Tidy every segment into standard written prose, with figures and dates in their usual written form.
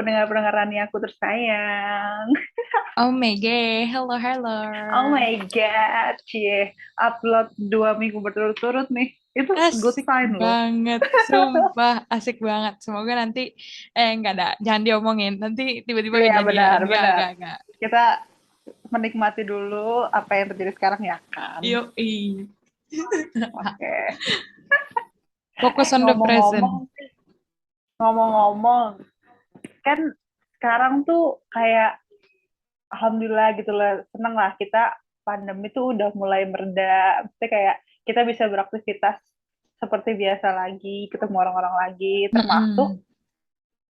pendengar-pendengar Rani aku tersayang. Oh my god, hello, hello. Oh my God, cie. Upload 2 minggu berturut-turut nih. Itu good Asik sign loh. banget, sumpah asik banget. Semoga nanti, enggak ada, jangan diomongin. Nanti tiba-tiba Iya, kejadian, benar, enggak, benar. enggak, enggak. Kita menikmati dulu apa yang terjadi sekarang ya kan. Yoi. Oke. Fokus on the present. Ngomong-ngomong, ngomong-ngomong, kan sekarang tuh kayak alhamdulillah gitu lah, seneng lah kita pandemi tuh udah mulai mereda. Maksudnya kayak kita bisa beraktivitas seperti biasa lagi, ketemu orang-orang lagi, termasuk Mm-mm.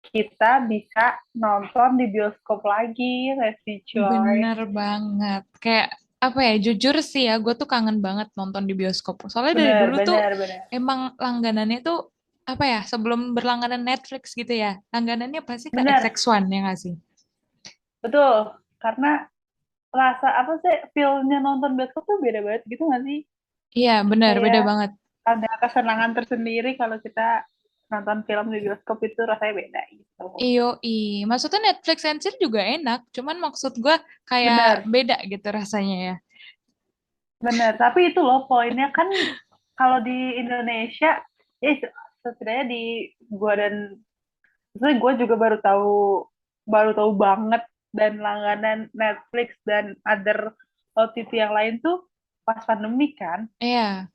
kita bisa nonton di bioskop lagi, nggak sih, coy? Bener banget. Kayak, apa ya, jujur sih ya, gue tuh kangen banget nonton di bioskop. Soalnya dari Bener, dulu tuh, bener, bener. emang langganannya tuh, apa ya, sebelum berlangganan Netflix gitu ya, langganannya pasti ke Bener, XX1 ya nggak sih? betul. Karena rasa apa sih, feel-nya nonton bioskop tuh beda banget gitu nggak sih? Iya, benar, beda Kayak banget. ada kesenangan tersendiri kalau kita nonton film di bioskop itu rasanya beda gitu. Iyo, maksudnya Netflix and chill juga enak, cuman maksud gue kayak Bener, beda gitu rasanya ya. bener. Tapi itu loh poinnya kan kalau di Indonesia, ya setidaknya di gua dan sebenarnya gue juga baru tahu banget dan langganan Netflix dan other OTT yang lain tuh pas pandemi kan. Iya,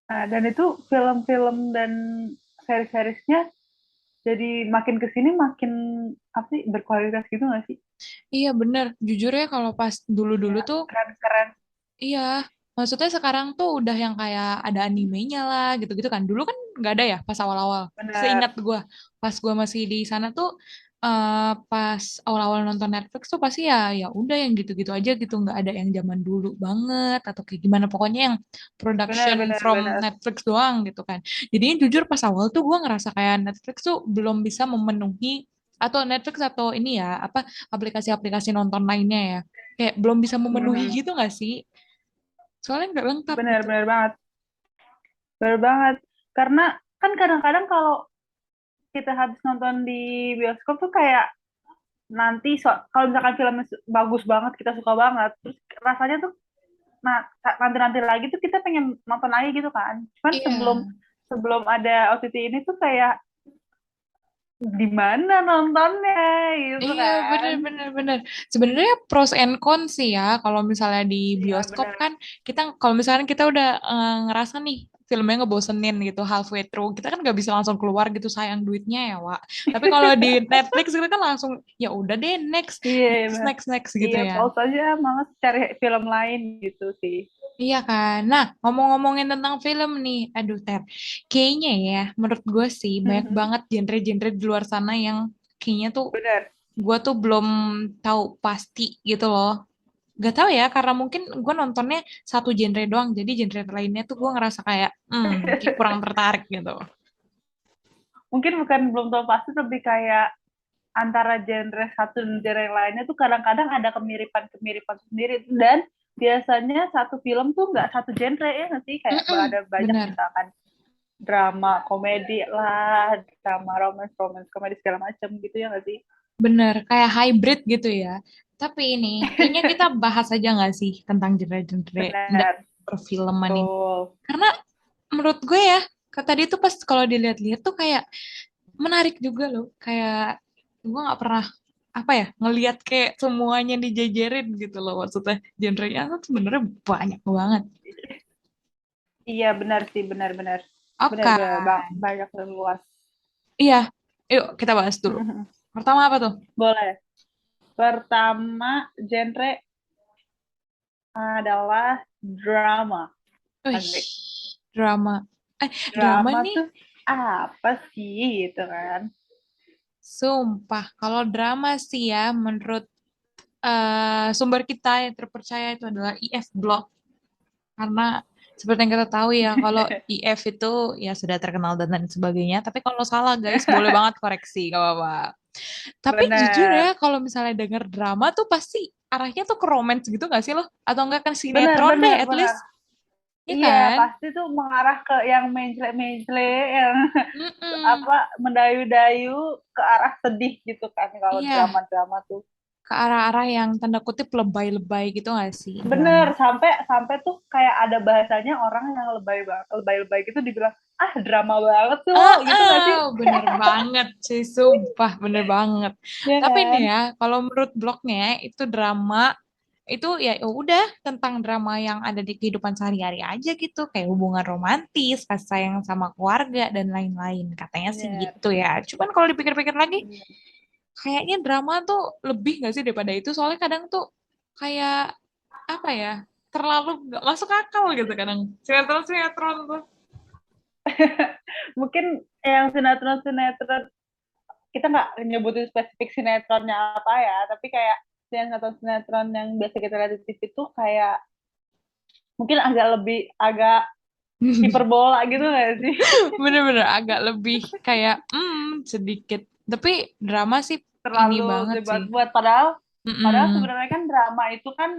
Nah, dan itu film-film dan seri-serisnya jadi makin kesini makin apa sih, berkualitas gitu nggak sih? iya bener. Jujur ya kalau pas dulu-dulu Ya, tuh, keren-keren. iya. Maksudnya sekarang tuh udah yang kayak ada animenya lah gitu-gitu kan. Dulu kan nggak ada ya pas awal-awal. Seingat Bener, gue, pas gue masih di sana tuh, pas awal-awal nonton Netflix tuh pasti ya ya udah yang gitu-gitu aja gitu. Nggak ada yang zaman dulu banget atau kayak gimana. Pokoknya yang bener, production bener, from bener. Netflix doang gitu kan. Jadinya jujur pas awal tuh gue ngerasa kayak Netflix tuh belum bisa memenuhi atau Netflix atau ini ya apa aplikasi-aplikasi nonton lainnya ya kayak belum bisa memenuhi Mhm. gitu nggak sih? Soalnya nggak lengkap Bener, gitu. bener banget. Bener banget. Karena kan kadang-kadang kalau kita habis nonton di bioskop tuh kayak nanti kalau misalkan filmnya bagus banget, kita suka banget, terus rasanya tuh nanti-nanti lagi tuh kita pengen nonton lagi gitu kan. Cuman sebelum Iya, sebelum ada OTT ini tuh kayak di mana nontonnya gitu iya kan. bener bener bener. Sebenarnya pros and cons sih ya. Kalau misalnya di Iya bioskop benar. kan kita kalau misalnya kita udah ngerasa nih filmnya ngebosenin gitu halfway through, kita kan nggak bisa langsung keluar gitu sayang duitnya ya, Wak. Tapi kalau di Netflix kita kan langsung ya udah deh next Iya, next bener. next next gitu Iya, ya. pause aja malah cari film lain gitu sih. Iya kan. Nah, ngomong-ngomongin tentang film nih, aduh Ter, kayaknya ya, menurut gue sih banyak Mhm. banget genre-genre di luar sana yang kayaknya tuh Benar. gue tuh belum tahu pasti gitu loh. Gak tahu ya, karena mungkin gue nontonnya satu genre doang, jadi genre lainnya tuh gue ngerasa kayak, kayak kurang tertarik gitu. Mungkin bukan belum tahu pasti, tapi kayak antara genre satu dan genre yang lainnya tuh kadang-kadang ada kemiripan-kemiripan sendiri, dan biasanya satu film tuh nggak satu genre ya nggak sih, kayak Mm-mm, ada banyak bener, misalkan drama komedi lah, drama romance romance komedi segala macam gitu ya nggak sih. bener, kayak hybrid gitu ya. Tapi ini, kayaknya kita bahas aja nggak sih tentang genre-genre dan Benar, perfilman ini. betul. Karena menurut gue ya, tadi tuh pas kalau dilihat-lihat tuh kayak menarik juga loh. Kayak gue nggak pernah apa ya ngelihat kayak semuanya dijajarin gitu loh maksudnya genrenya kan sebenarnya banyak banget. Iya benar sih, benar-benar Oke, benar-benar bang, banyak dan luas. iya, yuk kita bahas dulu. Pertama apa tuh? Boleh. Pertama genre adalah drama. Wih, Asik. drama. Drama Drama nih, tuh apa sih gitu kan? sumpah. Kalau drama sih ya, menurut sumber kita yang terpercaya itu adalah IF Blog. Karena seperti yang kita tahu ya, kalau IF itu ya sudah terkenal dan lain sebagainya. Tapi kalau salah guys, boleh banget koreksi, gak apa-apa. Tapi jujur ya, Bener, kalau misalnya denger drama tuh pasti arahnya tuh ke romance gitu gak sih lo? Atau enggak kan bener, sinetron deh bener, at bener. least. ya Iya, kan? pasti tuh mengarah ke yang mencle-mencle, yang Mm-mm. apa mendayu-dayu ke arah sedih gitu kan kalau Iya, drama-drama tuh. ke arah-arah yang tanda kutip lebay-lebay gitu gak sih Bener, drama? sampai sampai tuh kayak ada bahasanya orang yang lebay banget, lebay-lebay gitu dibilang, ah drama banget tuh lo, gitu gak sih? Bener banget sih, sumpah bener banget. Ya Tapi nih kan? ya, kalau menurut blognya itu drama itu ya udah tentang drama yang ada di kehidupan sehari-hari aja gitu, kayak hubungan romantis, kasih sayang sama keluarga dan lain-lain. Katanya sih Bener, gitu ya. Cuman kalau dipikir-pikir lagi, bener. kayaknya drama tuh lebih gak sih daripada itu? Soalnya kadang tuh kayak apa ya? Terlalu gak masuk akal gitu kadang. Sinetron-sinetron tuh. Mungkin yang sinetron-sinetron, kita nggak nyebutin spesifik sinetronnya apa ya, tapi kayak sinetron-sinetron yang biasa kita lihat di TV tuh kayak mungkin agak lebih agak hiperbola gitu nggak sih? Bener-bener agak lebih kayak sedikit. Tapi drama sih ini Terlalu banget sih. dibuat-buat, padahal padahal Mm-mm. sebenarnya kan drama itu kan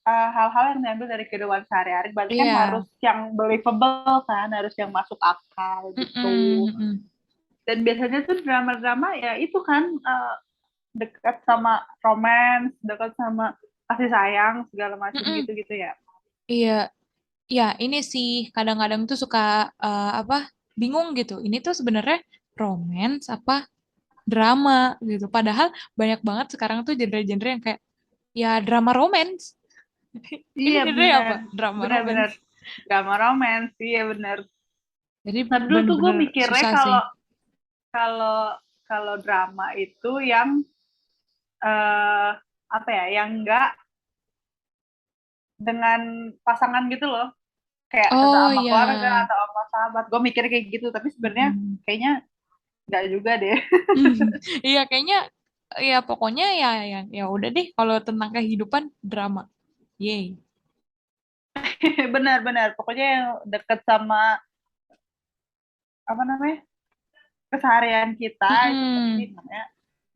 hal-hal yang diambil dari kehidupan sehari-hari, berarti kan Iya. harus yang believable kan, harus yang masuk akal Mm-mm, gitu. mm-mm. Dan biasanya tuh drama-drama ya itu kan dekat sama romance, dekat sama kasih sayang segala macam Mm-mm. gitu-gitu ya. Iya, ya ini sih kadang-kadang tuh suka apa bingung gitu. Ini tuh sebenarnya romance apa drama gitu. Padahal banyak banget sekarang tuh genre-genre yang kayak ya drama romance. Ini Iya genre benar, apa? Drama benar-benar romance. drama romance, iya benar. Jadi Tapi dulu tuh gue bener-bener mikirnya susah sih. kalau kalau kalau drama itu yang apa ya, yang enggak dengan pasangan gitu loh, kayak Oh sama keluarga ya. atau sama sahabat. Gue mikir kayak gitu, tapi sebenarnya Mm-mm. kayaknya enggak juga deh. Iya kayaknya ya pokoknya ya udah deh kalau tentang kehidupan drama. Yay. Benar-benar, pokoknya yang deket sama apa namanya, keseharian kita itu pasti Mm-mm. namanya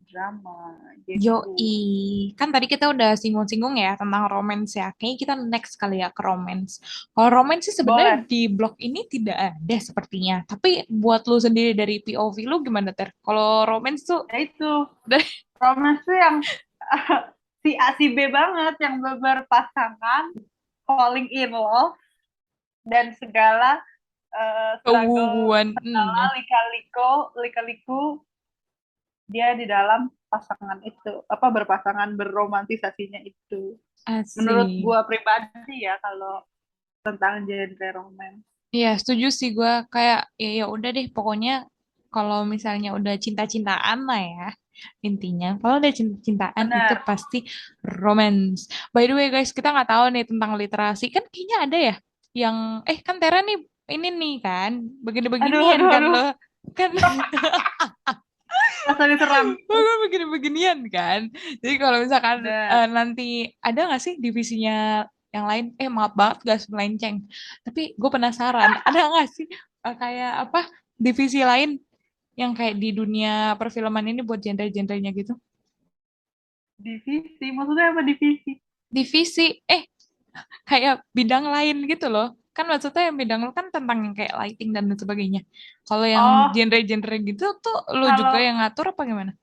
drama Yoi, gitu. kan tadi kita udah singgung-singgung ya tentang romance ya. Kayaknya kita next kali ya ke romance. Kalau romance sih sebenarnya Boleh. di blog ini tidak ada sepertinya. Tapi buat lu sendiri dari POV lu gimana Ter? Kalau romance tuh Ya itu dari romance tuh yang si A si B banget, yang berpasangan, falling in love, dan segala struggle, kewuwuan. segala lika-liku dia di dalam pasangan itu, apa, berpasangan, berromantisasinya itu. Menurut Asik. gua pribadi ya, kalau tentang genre romance. Iya, setuju sih gue kayak ya udah deh pokoknya kalau misalnya udah cinta-cintaan lah ya intinya. Kalau udah cinta-cintaan itu Benar. pasti romance. By the way guys, kita nggak tahu nih tentang literasi. Kan kayaknya ada ya yang kan Tera nih ini nih kan Aduh, begini-beginian aduh, kan aduh. lo kan Rasa diserang. gue begini-beginian kan. Jadi kalau misalkan Benar. nanti ada nggak sih divisinya yang lain? Maaf banget gak melenceng. Tapi gue penasaran, ada nggak sih kayak apa divisi lain yang kayak di dunia perfilman ini buat genre-genrenya gitu? Divisi, maksudnya apa divisi? Divisi, kayak bidang lain gitu loh. Kan maksudnya yang bidang lu kan tentang yang kayak lighting dan lain sebagainya. Kalau yang Oh, genre-genre gitu tuh lu juga kalau yang ngatur apa gimana?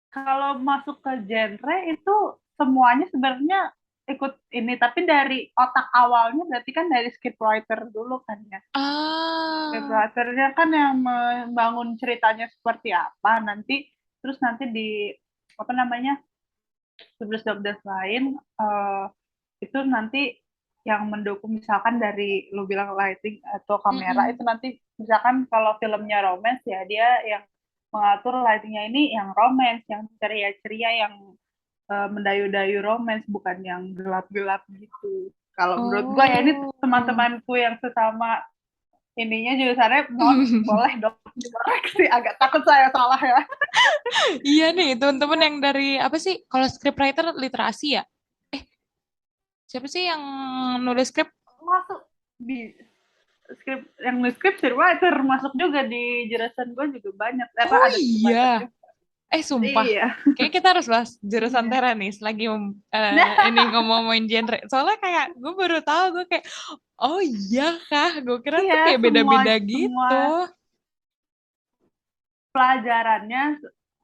kalau masuk ke genre itu semuanya sebenarnya ikut ini, tapi dari otak awalnya berarti kan dari scriptwriter dulu kan ya. Ah, Scriptwriternya kan yang membangun ceritanya seperti apa nanti, terus nanti di apa namanya, jobdesk lain itu nanti yang mendukung, misalkan dari lu bilang lighting atau kamera, mm-mm. itu nanti misalkan kalau filmnya romance ya dia yang mengatur lightingnya ini yang romance, yang ceria-ceria, yang mendayu-dayu romance, bukan yang gelap-gelap gitu. Kalau menurut gue ya, ini Oh. teman-temanku yang sesama ininya jurusannya, mohon boleh dong dikoreksi, agak takut saya salah ya. Iya nih, teman-teman yang dari apa sih? Kalau scriptwriter literasi ya? Eh, siapa sih yang nulis skrip? Masuk di skrip, yang skrip scriptwriter masuk juga di jurusan gue juga banyak, apa Oh ada scriptwriter iya. juga. Sumpah. Iya. Kayaknya kita harus bahas jurusan Iya. tenis lagi ini ngomongin genre. Soalnya kayak gue baru tahu, gue kayak, oh iya kah? Gue kira Iya, tuh kayak semua beda-beda semua gitu. pelajarannya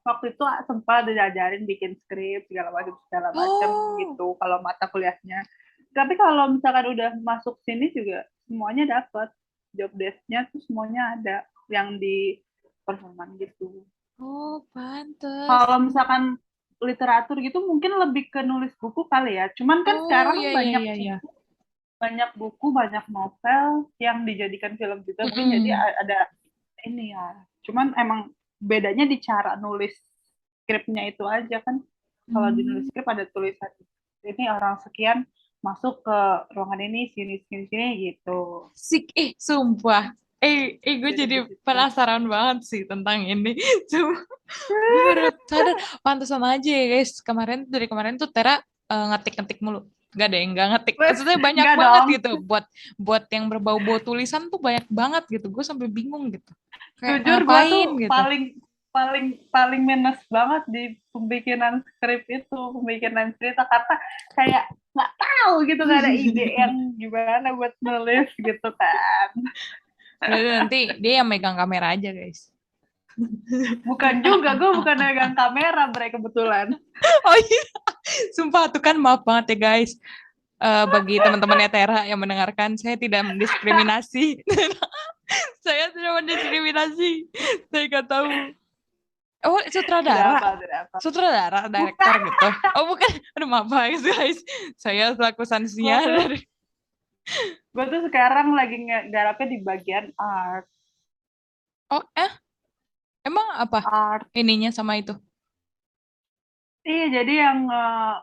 waktu itu sempat diajarin bikin skrip segala macam Oh, gitu kalau mata kuliahnya. Tapi kalau misalkan udah masuk sini juga semuanya dapat job desk-nya tuh semuanya ada yang di performan gitu. oh, pantes. Kalau misalkan literatur gitu mungkin lebih ke nulis buku kali ya. Cuman kan Oh, sekarang iya, iya, banyak iya, iya. banyak novel yang dijadikan film juga mungkin jadi Mm-mm. ada ini ya. Cuman emang bedanya di cara nulis skripnya itu aja kan. Kalau di nulis Hmm. skrip ada tulisan ini orang sekian masuk ke ruangan ini sini sini sini gitu. Sumpah. Gue Jadi jadi begitu. penasaran banget sih tentang ini. Cuma gue baru sadar, pantesan aja ya guys. Dari kemarin tuh Tera ngetik-ngetik mulu. Gak ada yang gak ngetik. Wes, Maksudnya banyak enggak banget dong. gitu. Buat yang berbau-bau tulisan tuh banyak banget gitu. Gue sampai bingung gitu. Kayak Jujur gue tuh ngapain gitu. paling paling paling minus banget di pembikinan skrip itu, pembikinan cerita karena kayak nggak tahu gitu nggak ada ide yang gimana buat nulis gitu kan. Berarti nanti dia yang megang kamera aja guys. Bukan juga, gue bukan megang kamera bre kebetulan. Oh iya, sumpah tuh kan maaf banget ya guys. Bagi teman-temannya Tera yang mendengarkan, saya tidak mendiskriminasi. Saya tidak mendiskriminasi. Saya nggak tahu. Oh, Tidak sutradara. apa, tidak apa. Sutradara, director Bukan, gitu. Oh, bukan. Aduh, maaf guys. Saya selaku gue Sansia tuh dari... gue tuh sekarang lagi garapnya di bagian art. Oh, emang apa Art. ininya sama itu? Iya, jadi yang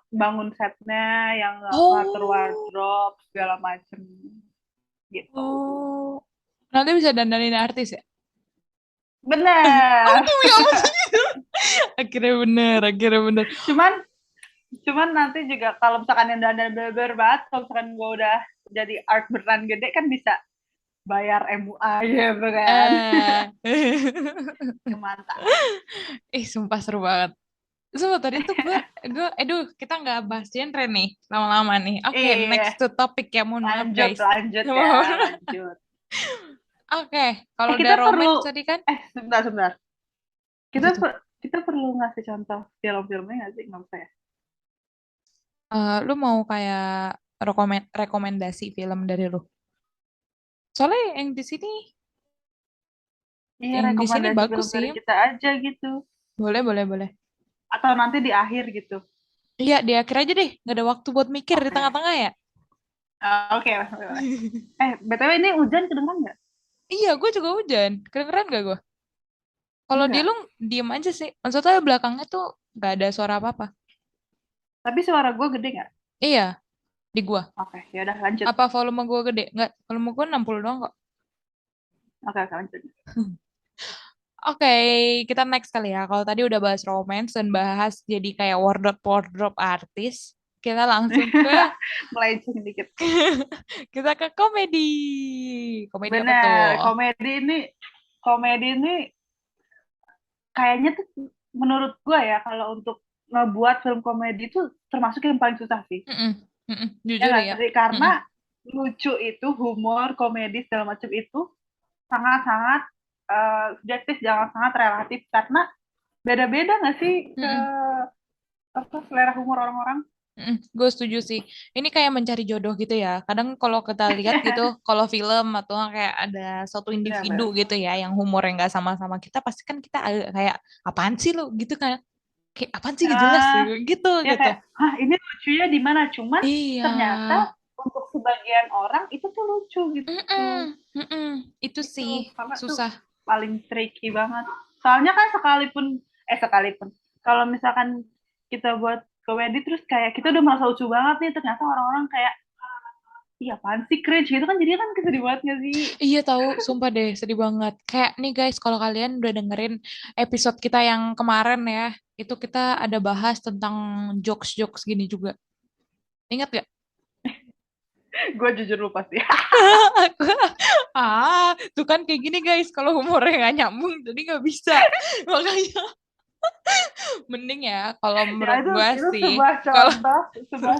bangun setnya, yang ngatur Oh, wardrobe segala macem gitu. oh. Nanti bisa dandanin artis ya? Oh, Bener. demi apa sih? Akhirnya bener, akhirnya bener. Cuman cuman nanti juga kalau misalkan yang udah bener banget, kalau misalkan gue udah jadi art beneran gede kan bisa bayar MUA gitu kan. Eh, Mantap. sumpah seru banget. Sumpah tadi tuh kita nggak bahas genre nih lama-lama nih. Oke, Iya, next to topic ya, mohon maaf lanjut guys. lanjut ya, lanjut. Oke, kalau udah Kita perlu romance tadi kan, sebentar sebentar. apa Kita tuh? kita perlu ngasih contoh film-filmnya nggak sih? Nggak usah ya? Lu mau kayak rekomendasi film dari lu? Soalnya Iya, yang di sini rekomendasi bagus film sih. dari kita aja gitu. Boleh, boleh, boleh. Atau nanti di akhir gitu. Iya, di akhir aja deh. Nggak ada waktu buat mikir di Oke. tengah-tengah ya. Oke, boleh. BTW ini hujan kedengeran nggak? Iya, gue juga hujan. Keren-keren gak gue? Kalau di lu Enggak. diem aja sih. Maksudnya belakangnya tuh nggak ada suara apa-apa. Tapi suara gue gede nggak? Iya, di gua. Oke, ya udah lanjut. Apa volume gua gede? Nggak, volume gua 60 doang kok. Oke, oke lanjut. Oke, kita next kali ya. Kalau tadi udah bahas romance dan bahas jadi kayak wardrobe artis, kita langsung ke Melenceng dikit. kita ke komedi. Komedi apa tuh? Bener, komedi ini kayaknya tuh menurut gue ya kalau untuk ngebuat film komedi itu termasuk yang paling susah sih. Mm-mm, mm-mm, Ya jujur nggak ya. sih? Karena Mm-mm, lucu itu, humor, komedi segala macam itu sangat-sangat subjektif, jangan sangat relatif karena beda-beda nggak sih ke mm-mm, apa selera humor orang-orang. mm-mm. Gue setuju sih. Ini kayak mencari jodoh gitu ya. Kadang kalau kita lihat gitu, kalau film atau kayak ada suatu individu Benar-benar. gitu ya, yang humor yang nggak sama-sama kita, pasti kan kita agak kayak apaan sih lo gitu kan? Kayak apaan sih gak jelas Ah, gitu ya gitu. kayak, hah ini lucunya di mana? Cuman Iya. ternyata untuk sebagian orang itu tuh lucu gitu. Mm-mm, mm-mm. Itu Itu sih karena tuh susah. paling tricky banget. Soalnya kan sekalipun kalau misalkan kita buat komedi terus kayak kita udah merasa lucu banget nih ternyata orang-orang kayak iya apaan sih cringe gitu kan jadi kan kesedih banget gak sih? Iya tahu, sumpah deh sedih banget. Kayak nih guys, kalau kalian udah dengerin episode kita yang kemarin ya, itu kita ada bahas tentang jokes-jokes gini juga. Ingat gak? Gue jujur lupa sih. Tuh kan kayak gini guys, kalau humornya nggak nyambung, jadi nggak bisa. Makanya. Mending ya kalau Ya menurut itu gue itu sih. sebuah Kalau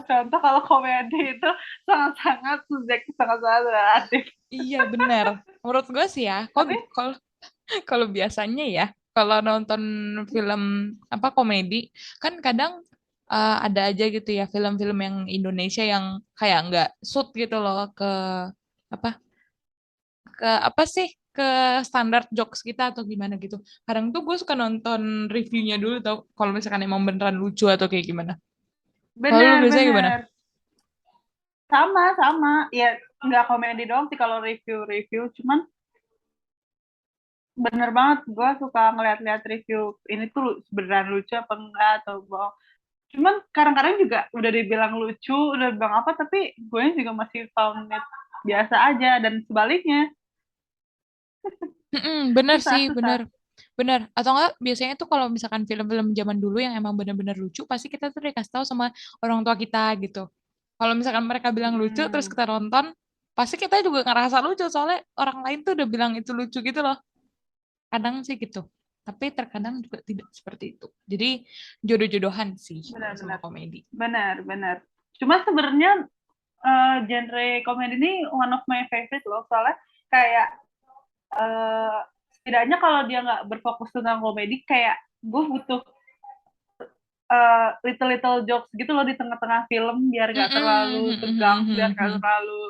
contoh kalau komedi itu sangat-sangat subjektif, sangat-sangat relatif. iya benar. Menurut gue sih ya, Tapi kalau kalau biasanya ya, kalau nonton film apa komedi, kan kadang ada aja gitu ya film-film yang Indonesia yang kayak nggak suit gitu loh apa apa sih ke standar jokes kita atau gimana gitu. Kadang tuh gue suka nonton reviewnya dulu tau kalau misalkan emang beneran lucu atau kayak gimana. Kalau lu biasanya gimana? bener-bener sama ya, nggak komedi doang sih kalau review-review, cuman bener banget gue suka ngeliat-liat review ini tuh beneran lucu apa enggak atau bohong. Cuman kadang-kadang juga udah dibilang lucu, udah bilang apa, tapi gue juga masih found it biasa aja, dan sebaliknya. Bener Susah sih, bener. susah. Bener. Atau enggak, biasanya tuh kalau misalkan film-film zaman dulu yang emang bener-bener lucu, pasti kita tuh dikasih tahu sama orang tua kita gitu. Kalau misalkan mereka bilang lucu, terus Hmm, kita nonton, pasti kita juga ngerasa lucu, soalnya orang lain tuh udah bilang itu lucu gitu loh. Kadang sih gitu. Tapi terkadang juga tidak seperti itu. Jadi jodoh-jodohan sih kalau sama benar-benar komedi. benar-benar. Cuma sebenarnya genre komedi ini one of my favorite loh, soalnya kayak eh, setidaknya kalau dia nggak berfokus tentang komedi, kayak gue butuh little little jokes gitu loh di tengah-tengah film, biar nggak terlalu tegang, biar nggak terlalu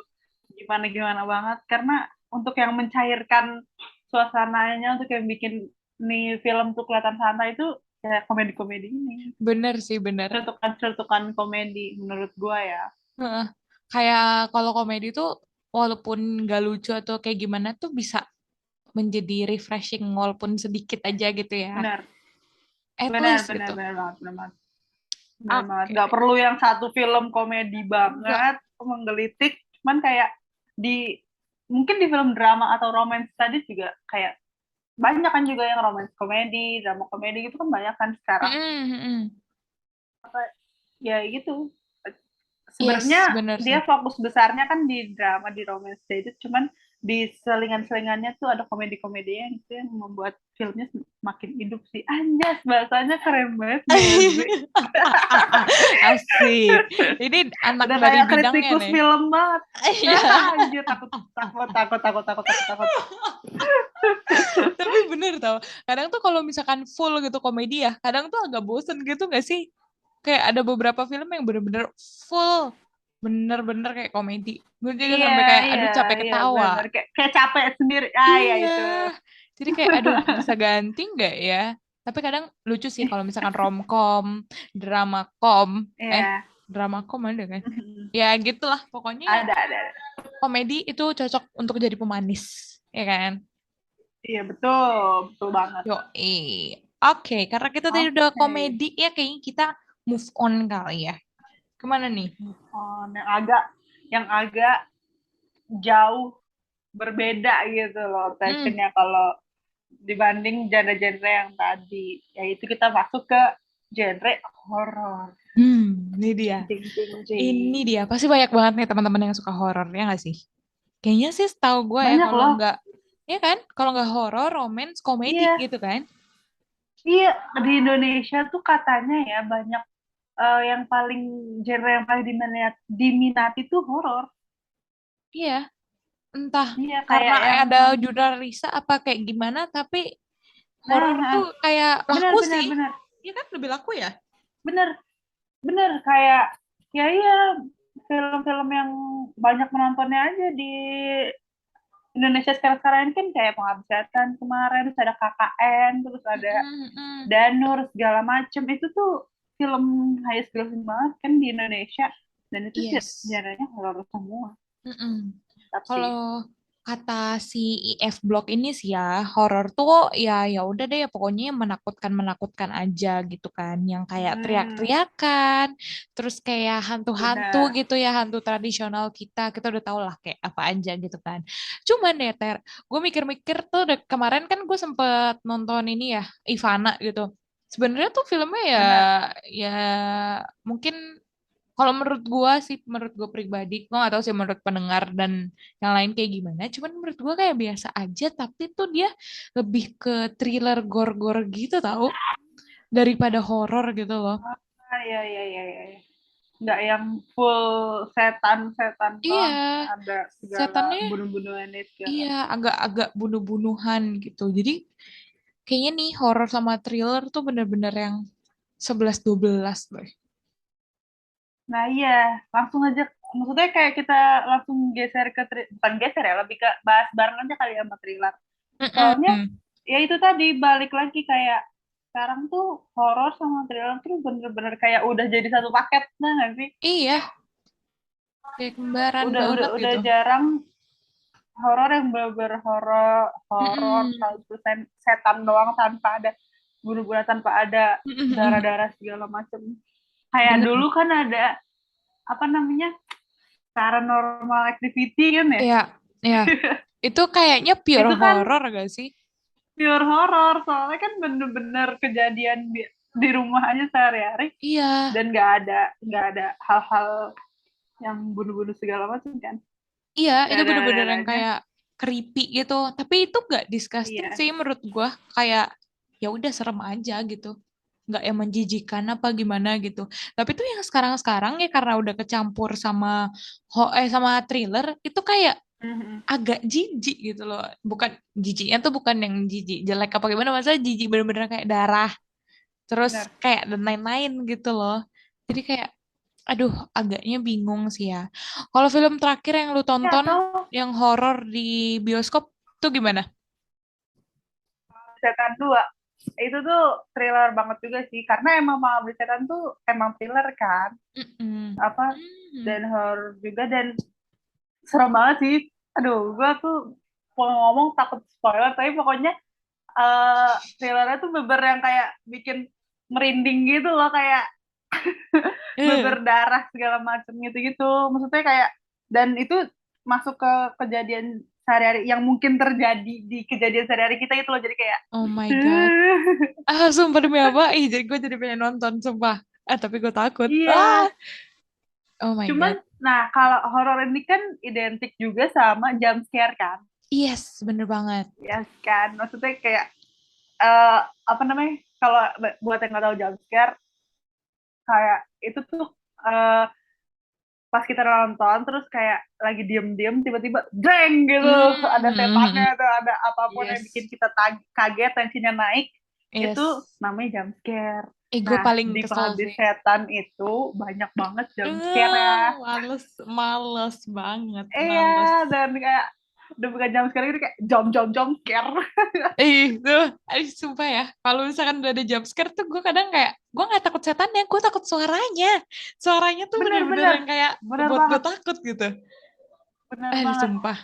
gimana gimana banget, karena untuk yang mencairkan suasananya, untuk yang bikin nih film tuh kelihatan santai itu ya komedi-komedi ini, Bener sih, bener. cetukan-cetukan komedi menurut gua ya. Heeh. Kayak kalau komedi tuh walaupun gak lucu atau kayak gimana tuh bisa menjadi refreshing walaupun sedikit aja gitu ya. Benar At benar least benar gitu. benar banget, benar banget, benar banget. Oke Nggak deh. perlu yang satu film komedi Enggak. banget menggelitik, cuman kayak di mungkin di film drama atau romance tadi juga kayak banyak kan juga yang romance komedi, drama komedi gitu kan banyak kan sekarang. Ya gitu. Yes, Sebenarnya bener dia sih. fokus besarnya kan di drama, di romance itu, cuman di selingan-selingannya tuh ada komedi-komedi yang itu yang membuat filmnya makin hidup sih. Anjas, bahasanya keren banget gak sih? Asik. Ini anak Udah dari kayak bidangnya kritikus nih. film banget. Iya. Anjir, takut takut takut takut takut takut takut. Tapi bener tau. Kadang tuh kalau misalkan full gitu komedi ya, kadang tuh agak bosen gitu gak sih? Kayak ada beberapa film yang bener-bener full. Bener-bener kayak komedi. Gue juga Iya, sampai kayak, iya, aduh capek iya, ketawa. bener. Kayak capek sendiri. Ah, ya Iya. itu. Jadi kayak, aduh bisa ganti nggak ya? Tapi kadang lucu sih kalau misalkan romcom, drama com, eh Iya. drama com ada kan? Ya gitulah pokoknya Ada. komedi itu cocok untuk jadi pemanis, ya kan? Iya, betul. Betul banget. Yo, oke, karena kita tadi udah Oke. komedi ya, kayaknya kita move on kali ya. Kemana nih? Oh, yang agak jauh berbeda gitu loh Hmm, passionnya kalau dibanding genre-genre yang tadi, yaitu kita masuk ke genre horor. ini dia. Jing jing Ini jing. dia. Pasti banyak banget nih teman-teman yang suka horor, ya nggak sih? Kayaknya sih setahu gue ya Banyak kalau loh. nggak, ya kan? Kalau nggak horor, romance, komedi Iya, gitu kan? iya, di Indonesia tuh katanya ya banyak, yang paling genre yang paling diminati tuh horor. Iya, entah Iya, karena kayak yang ada jurnal Risa apa kayak gimana, tapi horor tuh nah, kayak laku benar benar sih. benar Iya kan lebih laku ya? benar benar kayak ya iya, film-film yang banyak menontonnya aja di Indonesia sekarang-sekarang ini kan kayak Pengabdi Setan kemarin, terus ada KKN, terus ada Mm-mm. Danur, segala macem. Itu tuh film highest grossing banget kan di Indonesia. Dan itu Yes. genrenya horor semua. Mm-mm. Tetap sih. Kalau kata si IF Blog ini sih ya, horor tuh ya ya udah deh pokoknya yang menakutkan aja gitu kan, yang kayak Hmm, teriak-teriakan, terus kayak hantu-hantu benar. gitu ya, hantu tradisional kita udah tau lah kayak apa aja gitu kan. Cuman ya Ter, gue mikir-mikir tuh kemarin kan gue sempet nonton ini ya, Ivana gitu. Sebenarnya tuh filmnya ya Benar. ya mungkin kalau menurut gua sih, menurut gua pribadi, gua gak tahu sih menurut pendengar dan yang lain kayak gimana. Cuman menurut gua kayak biasa aja, tapi tuh dia lebih ke thriller gore-gore gitu tahu. daripada horor gitu loh. Ah, iya, iya, iya, iya. Nggak yang full setan-setan Iya, doang. Ada segala setannya bunuh-bunuhan segala. iya agak-agak bunuh-bunuhan gitu. Jadi kayaknya nih horor sama thriller tuh bener-bener yang 11-12 loh. Nah iya, langsung aja. Maksudnya kayak kita langsung geser ke, bukan geser ya, lebih ke bahas bareng aja kali ya sama thriller. Soalnya Mm-mm. ya itu tadi balik lagi kayak sekarang tuh horor sama thriller tuh bener-bener kayak udah jadi satu paket, nah nggak sih? Iya, kayak kembaran Udah udah banget udah gitu. jarang horor yang bener-bener horor horor Mm-mm. 100% setan doang tanpa ada bunuh-bunuhan, tanpa ada Mm-mm. darah-darah segala macem. Kayak Bener. dulu kan ada apa namanya, paranormal activity kan ya. Iya, iya. Itu kayaknya pure Itu kan horor gak sih? pure horor soalnya kan bener-bener kejadian di rumah aja sehari-hari, Iya, dan nggak ada hal-hal yang bunuh-bunuh segala macam kan, iya. nggak Itu ada bener-bener yang darahnya. kayak creepy gitu. Tapi itu gak disgusting Iya. sih menurut gua. Kayak ya udah serem aja gitu. Nggak yang menjijikan apa gimana gitu. Tapi tuh yang sekarang-sekarang ya karena udah kecampur sama sama thriller itu kayak Mhm. agak jijik gitu loh. Bukan jijiknya tuh bukan yang jijik jelek apa gimana, masa jijik bener-bener kayak darah terus Benar. kayak dan lain-lain gitu loh. Jadi kayak aduh agaknya bingung sih ya. Kalau film terakhir yang lu Ya tonton atau yang horor di bioskop tuh gimana? Setan 2 itu tuh thriller banget juga sih, karena emang Mama Beli Setan tuh emang thriller kan, Mm-mm. apa, Hmm. dan horor juga, dan serem banget sih. Aduh, gua tuh mau ngomong takut spoiler, tapi pokoknya thrillernya tuh beber yang kayak bikin merinding gitu loh, kayak Eh, berdarah segala macam gitu-gitu. Maksudnya kayak, dan itu masuk ke kejadian sehari-hari yang mungkin terjadi di kejadian sehari-hari kita gitu loh. Jadi kayak oh my God. Ah, sumpah demi apa? Ih, jadi gue jadi pengen nonton, sumpah. Ah, tapi gue takut. iya. Ah, oh my Cuman God. nah kalau horor ini kan identik juga sama jump scare kan. Yes, bener banget. Ya kan. Maksudnya kayak eh apa namanya? Kalau buat yang nggak tahu jump scare, kayak itu tuh eh, pas kita nonton terus kayak lagi diem-diem tiba-tiba dreng gitu, ada Hmm, setannya atau ada apapun yang bikin yes, kita kaget, tensinya naik, itu yes. namanya jump scare. Gue Nah paling di kesel Pengabdi sih. Setan itu banyak banget jump scare ya. Males, males banget, Iya, males. dan kayak udah bukan jump scare itu kayak jump scare. Tuh, sumpah ya. Kalau misalkan udah ada jump scare tuh gue kadang kayak, gue nggak takut setannya, gue takut suaranya. Suaranya tuh bener-bener Bener-bener yang kayak bener buat gue banget, takut gitu. bener banget. Sumpah.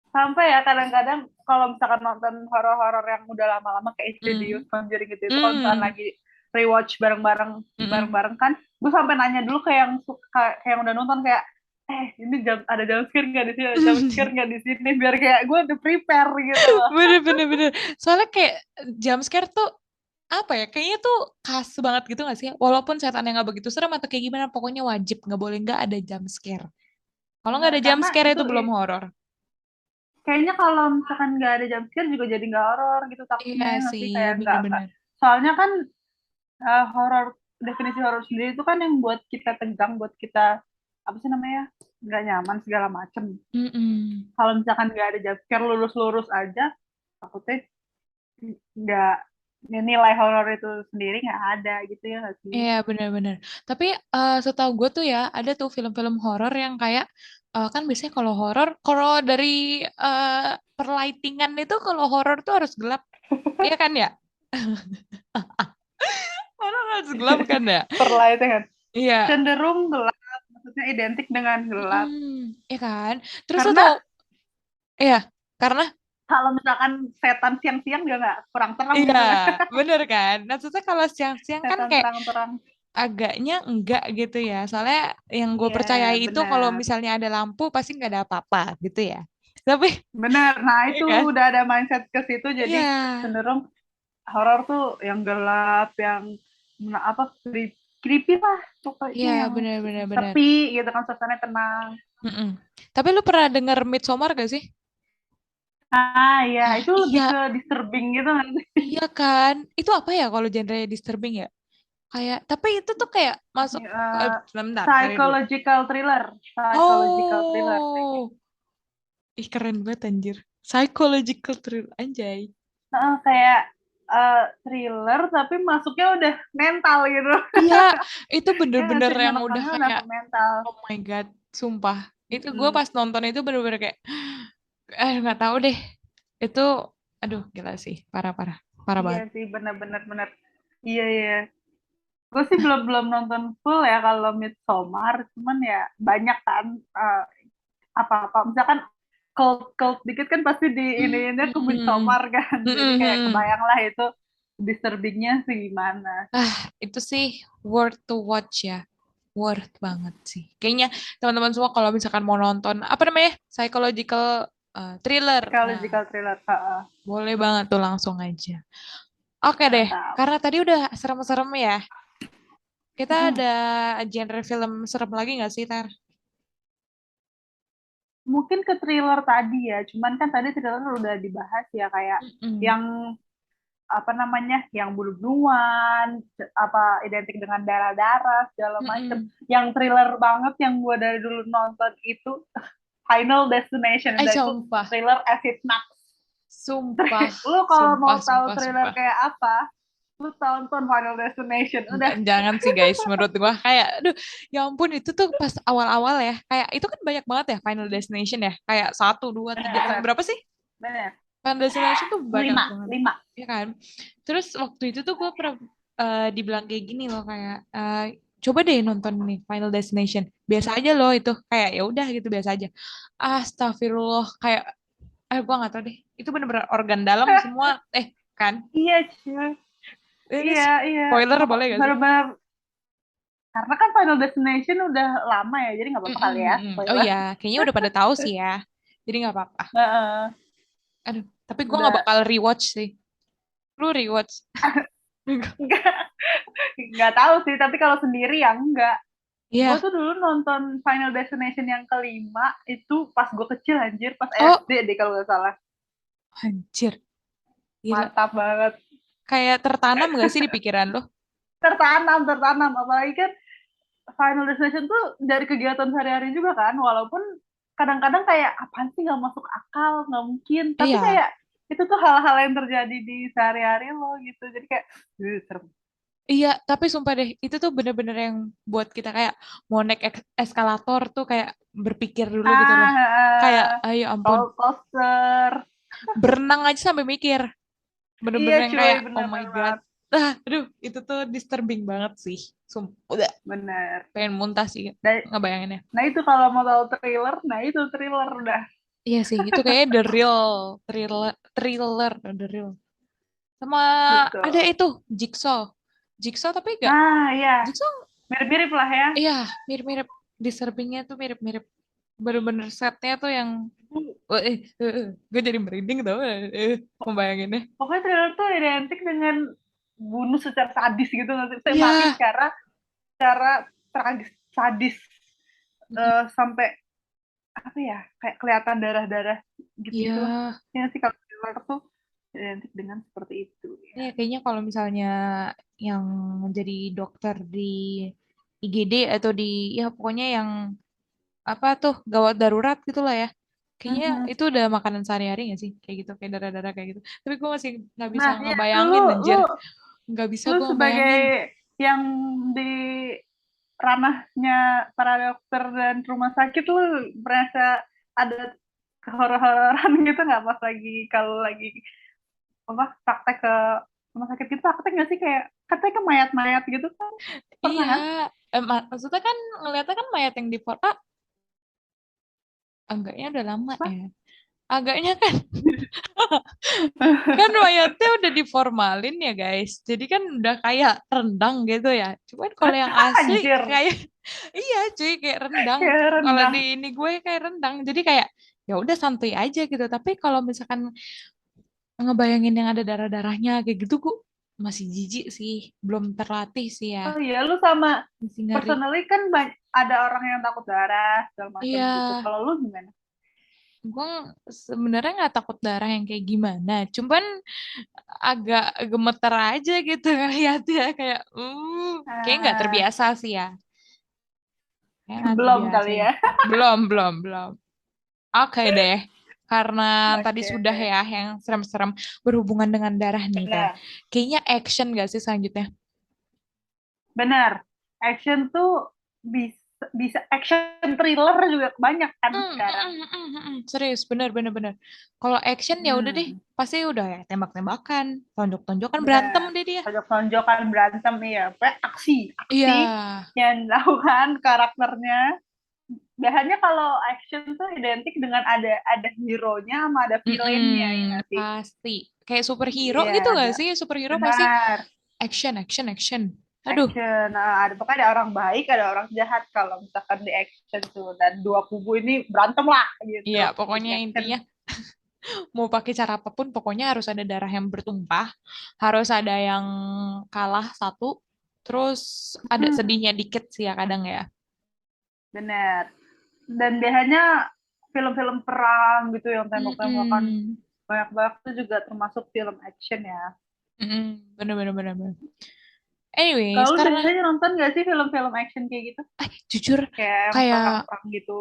Sampai ya kadang-kadang kalau misalkan nonton horor-horor yang udah lama-lama kayak Insidious, Hmm. Conjuring gitu, itu kalau misalkan Hmm. lagi rewatch bareng-bareng Mm-mm. bareng-bareng kan, gue sampai nanya dulu ke yang suka, kayak yang udah nonton, kayak ini ada jump scare nggak di sini, ada jump scare nggak di sini, biar kayak gue udah prepare gitu loh. Bener, bener, bener. Soalnya kayak jump scare tuh apa ya? Kayaknya tuh khas banget gitu gak sih? Walaupun setan yang nggak begitu serem atau kayak gimana, pokoknya wajib nggak boleh nggak ada jump scare. Kalau nggak Bener, ada jump karena scare itu itu belum horor. kayaknya kalau misalkan nggak ada jump scare juga jadi nggak horor gitu Iya takutnya, nggak sih, sih, kayak nggak, bener-bener. soalnya kan horor, definisi horor sendiri itu kan yang buat kita tegang, buat kita apa sih namanya, nggak nyaman segala macem. Mm-mm. Kalau misalkan nggak ada jump scare, lurus-lurus aja, takutnya nggak, nilai horor itu sendiri nggak ada gitu ya nggak sih. Iya, bener-bener. Tapi setahu gue tuh ya, ada tuh film-film horor yang kayak, kan biasanya kalau horor, kalau dari eh, perlightingan itu, kalau horor tuh harus gelap. Iya kan ya? Horor harus gelap kan ya? Perlight kan Iya. cenderung gelap, maksudnya identik dengan gelap, Iya kan? Terus tuh tau, karena iya, karena kalau misalkan setan siang-siang juga nggak kurang terang iya, gitu kan. bener kan? Nah, maksudnya kalau siang-siang kan Setan kayak terang-terang. agaknya enggak gitu ya. Soalnya yang gue Iya, percayai itu kalau benar. misalnya ada lampu pasti nggak ada apa-apa gitu ya. Tapi, Benar. Nah, iya itu kan? udah ada mindset ke situ, jadi Iya, cenderung horor tuh yang gelap, yang apa, creepy lah pokoknya, iya yang bener-bener bener. sepi gitu kan, suasananya tenang. Mm-mm. Tapi lu pernah denger Midsommar gak sih? Iya, Ah, itu lebih iya, ke disturbing gitu kan. iya kan. Itu apa ya kalau genre disturbing ya? Kayak, tapi itu tuh kayak masuk, Eh, sebentar, cari dulu. psychological thriller, psychological thriller kayak gitu. Oh, ih keren banget anjir. Psychological thriller, anjay. Kayak thriller tapi masuknya udah mental gitu. Iya, itu Ya nggak bener-bener sih, yang udah nontonnya udah kayak, ke mental. oh my God, sumpah. Itu gue Mm-mm. pas nonton itu bener-bener kayak, nggak tahu deh. Itu, aduh gila sih, parah-parah. Parah Iya banget. sih, benar-benar benar. Iya iya. Gue sih belum belum nonton full ya kalau Midsommar, cuman ya banyak kan apa-apa. Misalkan cult cult dikit kan pasti di ini ke Mm-mm. Midsommar kan. Jadi kayak Mm-mm. kebayang lah itu disturbingnya sih gimana. Ah, itu sih worth to watch ya. Worth banget sih. Kayaknya teman-teman semua kalau misalkan mau nonton, apa namanya? Psychological thriller. Nah, Psychological thriller. boleh banget tuh langsung aja. Oke deh, Mantap. karena tadi udah serem-serem ya. Kita Mm-mm. ada genre film serem lagi nggak sih, Tar? Mungkin ke thriller tadi ya, cuman kan tadi thriller udah dibahas ya kayak Mm-mm. yang apa namanya, yang bunuh-bunuhan, apa identik dengan darah-darah segala macem. Mm-mm. Yang thriller banget yang gue dari dulu nonton itu Final Destination, dan itu Sumpah. thriller as it knocks. Sumpah. Lu kalau Sumpah, mau tahu sumpah, thriller sumpah. kayak apa, lu tonton Final Destination udah. Jangan sih guys, menurut gua kayak, aduh, ya ampun itu tuh pas awal-awal ya, kayak itu kan banyak banget ya Final Destination ya, kayak satu, dua, tiga, sampai Bener berapa sih? bener. Final Destination tuh banyak lima banget, lima ya kan? Terus waktu itu tuh gue pernah dibilang kayak gini loh, kayak coba deh nonton nih Final Destination, biasa aja loh itu, kayak ya udah gitu biasa aja. Astagfirullah, kayak, gue nggak tahu deh, itu bener-bener organ dalam semua, kan? Iya cuy, Ini iya iya. spoiler Pokok boleh gak sih? bener-bener, karena kan Final Destination udah lama ya, jadi nggak apa-apa kali ya Mm-mm. Oh spoiler. iya, kayaknya udah pada tahu sih ya. Jadi nggak apa-apa. Heeh. Aduh, tapi gue nggak Udah. bakal rewatch sih. Lu rewatch? Nggak tahu sih, tapi kalau sendiri ya enggak. Gue Iya. tuh dulu nonton Final Destination yang kelima itu pas gue kecil anjir, pas Oh, SD deh kalau nggak salah. anjir. Gila. Mantap banget. Kayak tertanam gak sih di pikiran lo? Tertanam, tertanam. Apalagi kan Final Destination tuh dari kegiatan sehari-hari juga kan, walaupun kadang-kadang kayak apaan sih, nggak masuk akal, nggak mungkin. Tapi Iya. kayak itu tuh hal-hal yang terjadi di sehari-hari lo gitu. Jadi kayak, serem. Iya, tapi sumpah deh, itu tuh bener-bener yang buat kita kayak mau naik eskalator tuh kayak berpikir dulu gitu loh. Kayak, ayo ampun, Roller coaster. berenang aja sampai mikir. Iya Bener-bener yang cuy, kayak, oh bener my God. banget. Aduh, itu tuh disturbing banget sih. Sumpah, Bener. pengen muntah sih Dan ngebayanginnya. nah itu kalau mau tahu thriller, nah itu thriller udah. Iya sih, itu kayaknya the real thriller, thriller, the real. Sama ada Betul. itu Jigsaw, Jigsaw tapi enggak, Nah, iya. Jigsaw, Mirip-mirip lah ya. iya mirip-mirip, disturbingnya tuh mirip-mirip, bener-bener setnya tuh yang, gue jadi merinding tau, membayanginnya. Pokoknya thriller tuh identik dengan bunuh secara sadis gitu nggak sih? Saya mati Iya. secara secara tragis, sadis, sampai apa ya? Kayak kelihatan darah-darah Iya, gitu-gitu lah. Ya sih kalau thriller tuh identik dengan seperti itu ya. iya kayaknya kalau misalnya yang jadi dokter di IGD atau di, ya pokoknya yang apa tuh gawat darurat gitu lah ya. Kayaknya Mhm. itu udah makanan sehari-hari gak sih? Kayak gitu, kayak darah-darah kayak gitu. Tapi gue masih nggak bisa Nah, ya lu ngebayangin lu anjir. Nggak bisa lu gue sebagai ngebayangin. yang di ranahnya para dokter dan rumah sakit, lu merasa ada horor-hororan gitu nggak pas lagi, kalau lagi apa praktek ke rumah sakit gitu, praktek nggak sih kayak katanya ke mayat-mayat gitu kan, pernah Iya, kan? maksudnya kan ngeliatnya kan mayat yang di foto, enggaknya udah lama Apa? ya. Agaknya kan, kan mayatnya udah diformalin ya guys. Jadi kan udah kayak rendang gitu ya. Cuman kalau yang asli Anjir, kayak, iya cuy kayak rendang. kayak Kalau rendang. di ini gue kayak rendang. Jadi kayak ya udah santuy aja gitu. Tapi kalau misalkan ngebayangin yang ada darah-darahnya kayak gitu, gue masih jijik sih. Belum terlatih sih ya. Oh iya, lu sama Masih ngeri. personally kan ada orang yang takut darah segala macam Iya, gitu. Kalau lu gimana? gue sebenarnya nggak takut darah yang kayak gimana, cuman agak gemeter aja gitu ngeliatnya kayak, kayak nggak Ah, terbiasa sih ya, kayak nggak belum terbiasa kali deh. ya. Belum, belum, belum. Oke deh, karena tadi Oke, sudah oke. ya yang serem-serem berhubungan dengan darah nih kan. Benar. Kayaknya action gak sih selanjutnya? Benar. Action tuh bisa bisa action thriller juga banyak kan sekarang. Serius, bener, bener, bener. Kalau action ya udah deh, Hmm, pasti udah ya tembak-tembakan, tonjok-tonjokan, berantem benar. deh dia. Tonjok-tonjokan berantem ya. Pokoknya aksi, Iya, aksi yang dilakukan karakternya. Biasanya kalau action tuh identik dengan ada hero-nya sama ada villain-nya ya nggak sih? pasti. Kayak superhero Iya, gitu ada. gak sih? Superhero pasti Benar. action, action, action. Aduh, Action. Nah, ada pokoknya ada orang baik, ada orang jahat kalau misalkan di action tuh dan dua kubu ini berantem lah iya gitu. pokoknya Jadi intinya action. mau pakai cara apapun, pokoknya harus ada darah yang bertumpah, harus ada yang kalah satu, terus ada Hmm, sedihnya dikit sih ya kadang ya. benar. Dan biasanya film-film perang gitu yang tembak-tembakan Mm-mm. banyak-banyak itu juga termasuk film action ya. Bener, bener, bener, bener. Anyways, Kalau lu karena biasanya nonton gak sih film-film action kayak gitu? jujur Kayak yang kayak perang-perang gitu.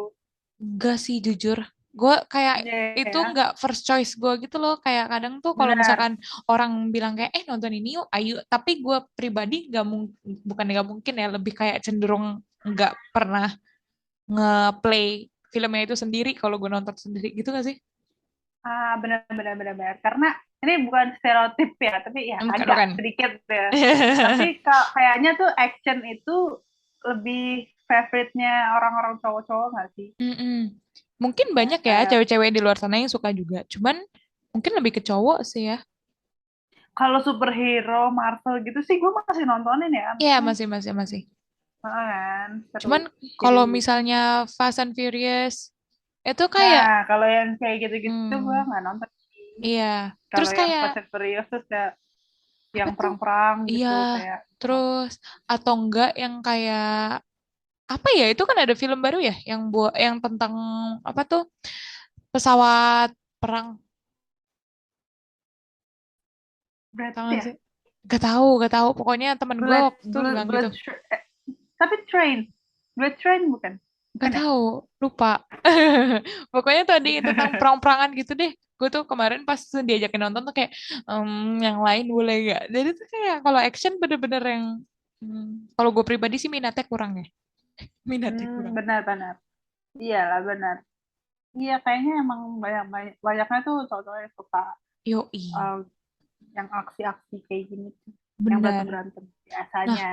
enggak sih jujur. Gue kayak Iya itu ya, enggak first choice gue gitu loh. Kayak kadang tuh kalau benar. misalkan orang bilang kayak nonton ini yuk, ayo. Tapi gue pribadi nggak bukan nggak mungkin ya, lebih kayak cenderung nggak pernah nge-play filmnya itu sendiri kalau gue nonton sendiri gitu gak sih? Ah, benar-benar benar-benar. Karena ini bukan stereotip ya, tapi ya Bukan, agak bukan. sedikit ya. Tapi kayaknya tuh action itu lebih favoritnya orang-orang cowok-cowok nggak sih? Mm-mm. Mungkin Ya, banyak ya kayak cewek-cewek di luar sana yang suka juga. Cuman mungkin lebih ke cowok sih ya. kalau superhero Marvel gitu sih gue masih nontonin ya. Iya, Maksudnya, masih, masih, masih. kan seru. Cuman Jadi, kalau misalnya Fast and Furious itu kayak, nah kalau yang kayak gitu-gitu gue hmm, nggak nonton. iya. Terus Kalau yang kayak Fast and Furious tuh kayak apa yang tuh? perang-perang Iya. gitu kayak Terus atau enggak yang kayak apa ya? Itu kan ada film baru ya yang buat yang tentang apa tuh? Pesawat perang. Tahu berarti gak ya sih? Gak tahu. Pokoknya temen gue Blood waktu itu Blood bilang gitu. Blood tapi Blood Train bukan Gak bukan ya. tahu, lupa. Pokoknya tadi tentang perang-perangan gitu deh. Gue tuh kemarin pas diajakin nonton tuh kayak, yang lain boleh gak? Jadi tuh kayak kalau action bener-bener yang, kalau gue pribadi sih minatnya kurang ya. Minatnya kurang. Benar-benar iyalah benar. Iya kayaknya emang banyaknya tuh cowok-cowok yang suka Yoi, uh, yang aksi-aksi kayak gini yang berantem bener. berantem Nah, biasanya.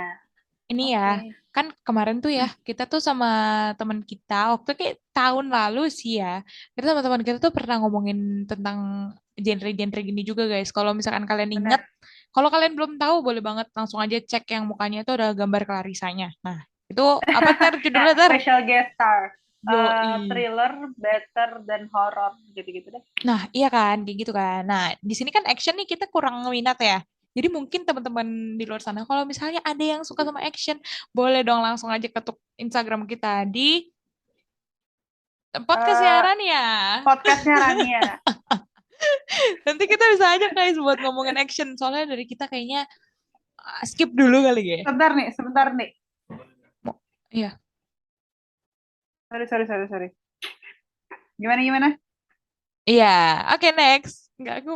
ini ya, Oke. kan kemarin tuh ya, kita tuh sama teman kita, waktu kayak tahun lalu sih ya, kita sama teman kita tuh pernah ngomongin tentang genre-genre gini juga guys. Kalau misalkan kalian inget, Benar. kalau kalian belum tahu, boleh banget langsung aja cek yang mukanya itu ada gambar Clarisanya. Nah, itu apa ntar Nah, judulnya ntar? special guest star. Yoi. Thriller, better, dan horror gitu-gitu deh. Nah, iya kan, kayak gitu kan. Nah, di sini kan action nih kita kurang minat ya. Jadi mungkin teman-teman di luar sana, kalau misalnya ada yang suka sama action, boleh dong langsung aja ketuk Instagram kita di podcast Eh, siaran ya. Podcastnya Rania. Nanti kita bisa aja guys buat ngomongin action. Soalnya dari kita kayaknya skip dulu kali ya. Sebentar nih. Iya. Sorry, sorry, sorry, sorry. Gimana, gimana? Iya. Oke, next. Enggak,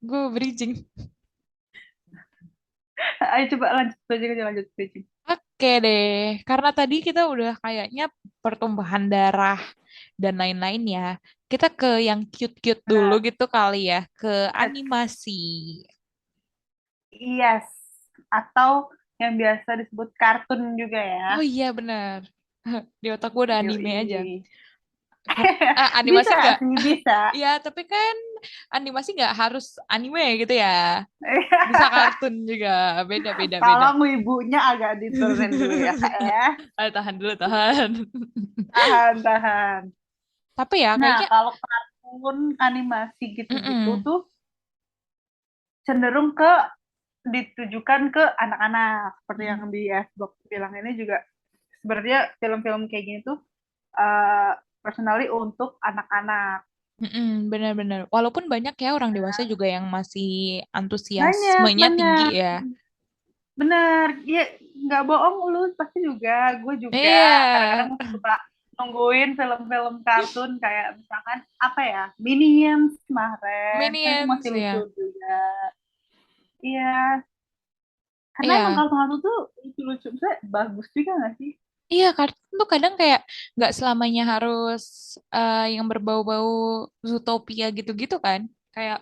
gue bridging. Ayo coba lanjut, lanjut, bridging. Oke deh. Karena tadi kita udah kayaknya pertumbuhan darah dan lain-lain ya. Kita ke yang cute-cute dulu Benar. gitu kali ya. Ke Yes. animasi. Yes. Atau yang biasa disebut kartun juga ya. Oh iya benar. Di otak gue udah anime aja. Yoi. Animasi Bisa nggak? sih, bisa. Ya, tapi kan animasi nggak harus anime gitu ya. Bisa kartun juga. Beda, beda, beda. Tolong ibunya agak diturunin dulu ya, Kak ya. Tahan dulu, tahan. Tahan, tahan. Tapi ya Nah, kayaknya, kalau kartun animasi gitu-gitu mm-mm, tuh cenderung ke ditujukan ke anak-anak. Seperti yang mm-mm, di Xbox bilang ini juga sebenarnya film-film kayak gini tuh uh, personally untuk anak-anak. Benar-benar. Walaupun banyak ya orang dewasa juga yang masih Banyak, antusiasmenya tinggi banyak. ya. Bener, ya nggak bohong lu pasti juga, gue juga Iya, kadang-kadang suka nungguin film-film kartun kayak misalkan apa ya, Minions kemarin, kan itu Minions masih lucu ya. juga. Iya, karena emang Iya, kartun-kartun tuh lucu-lucu, maksudnya bagus juga nggak sih? iya kartun tuh kadang kayak nggak selamanya harus yang berbau-bau Zootopia gitu-gitu kan. Kayak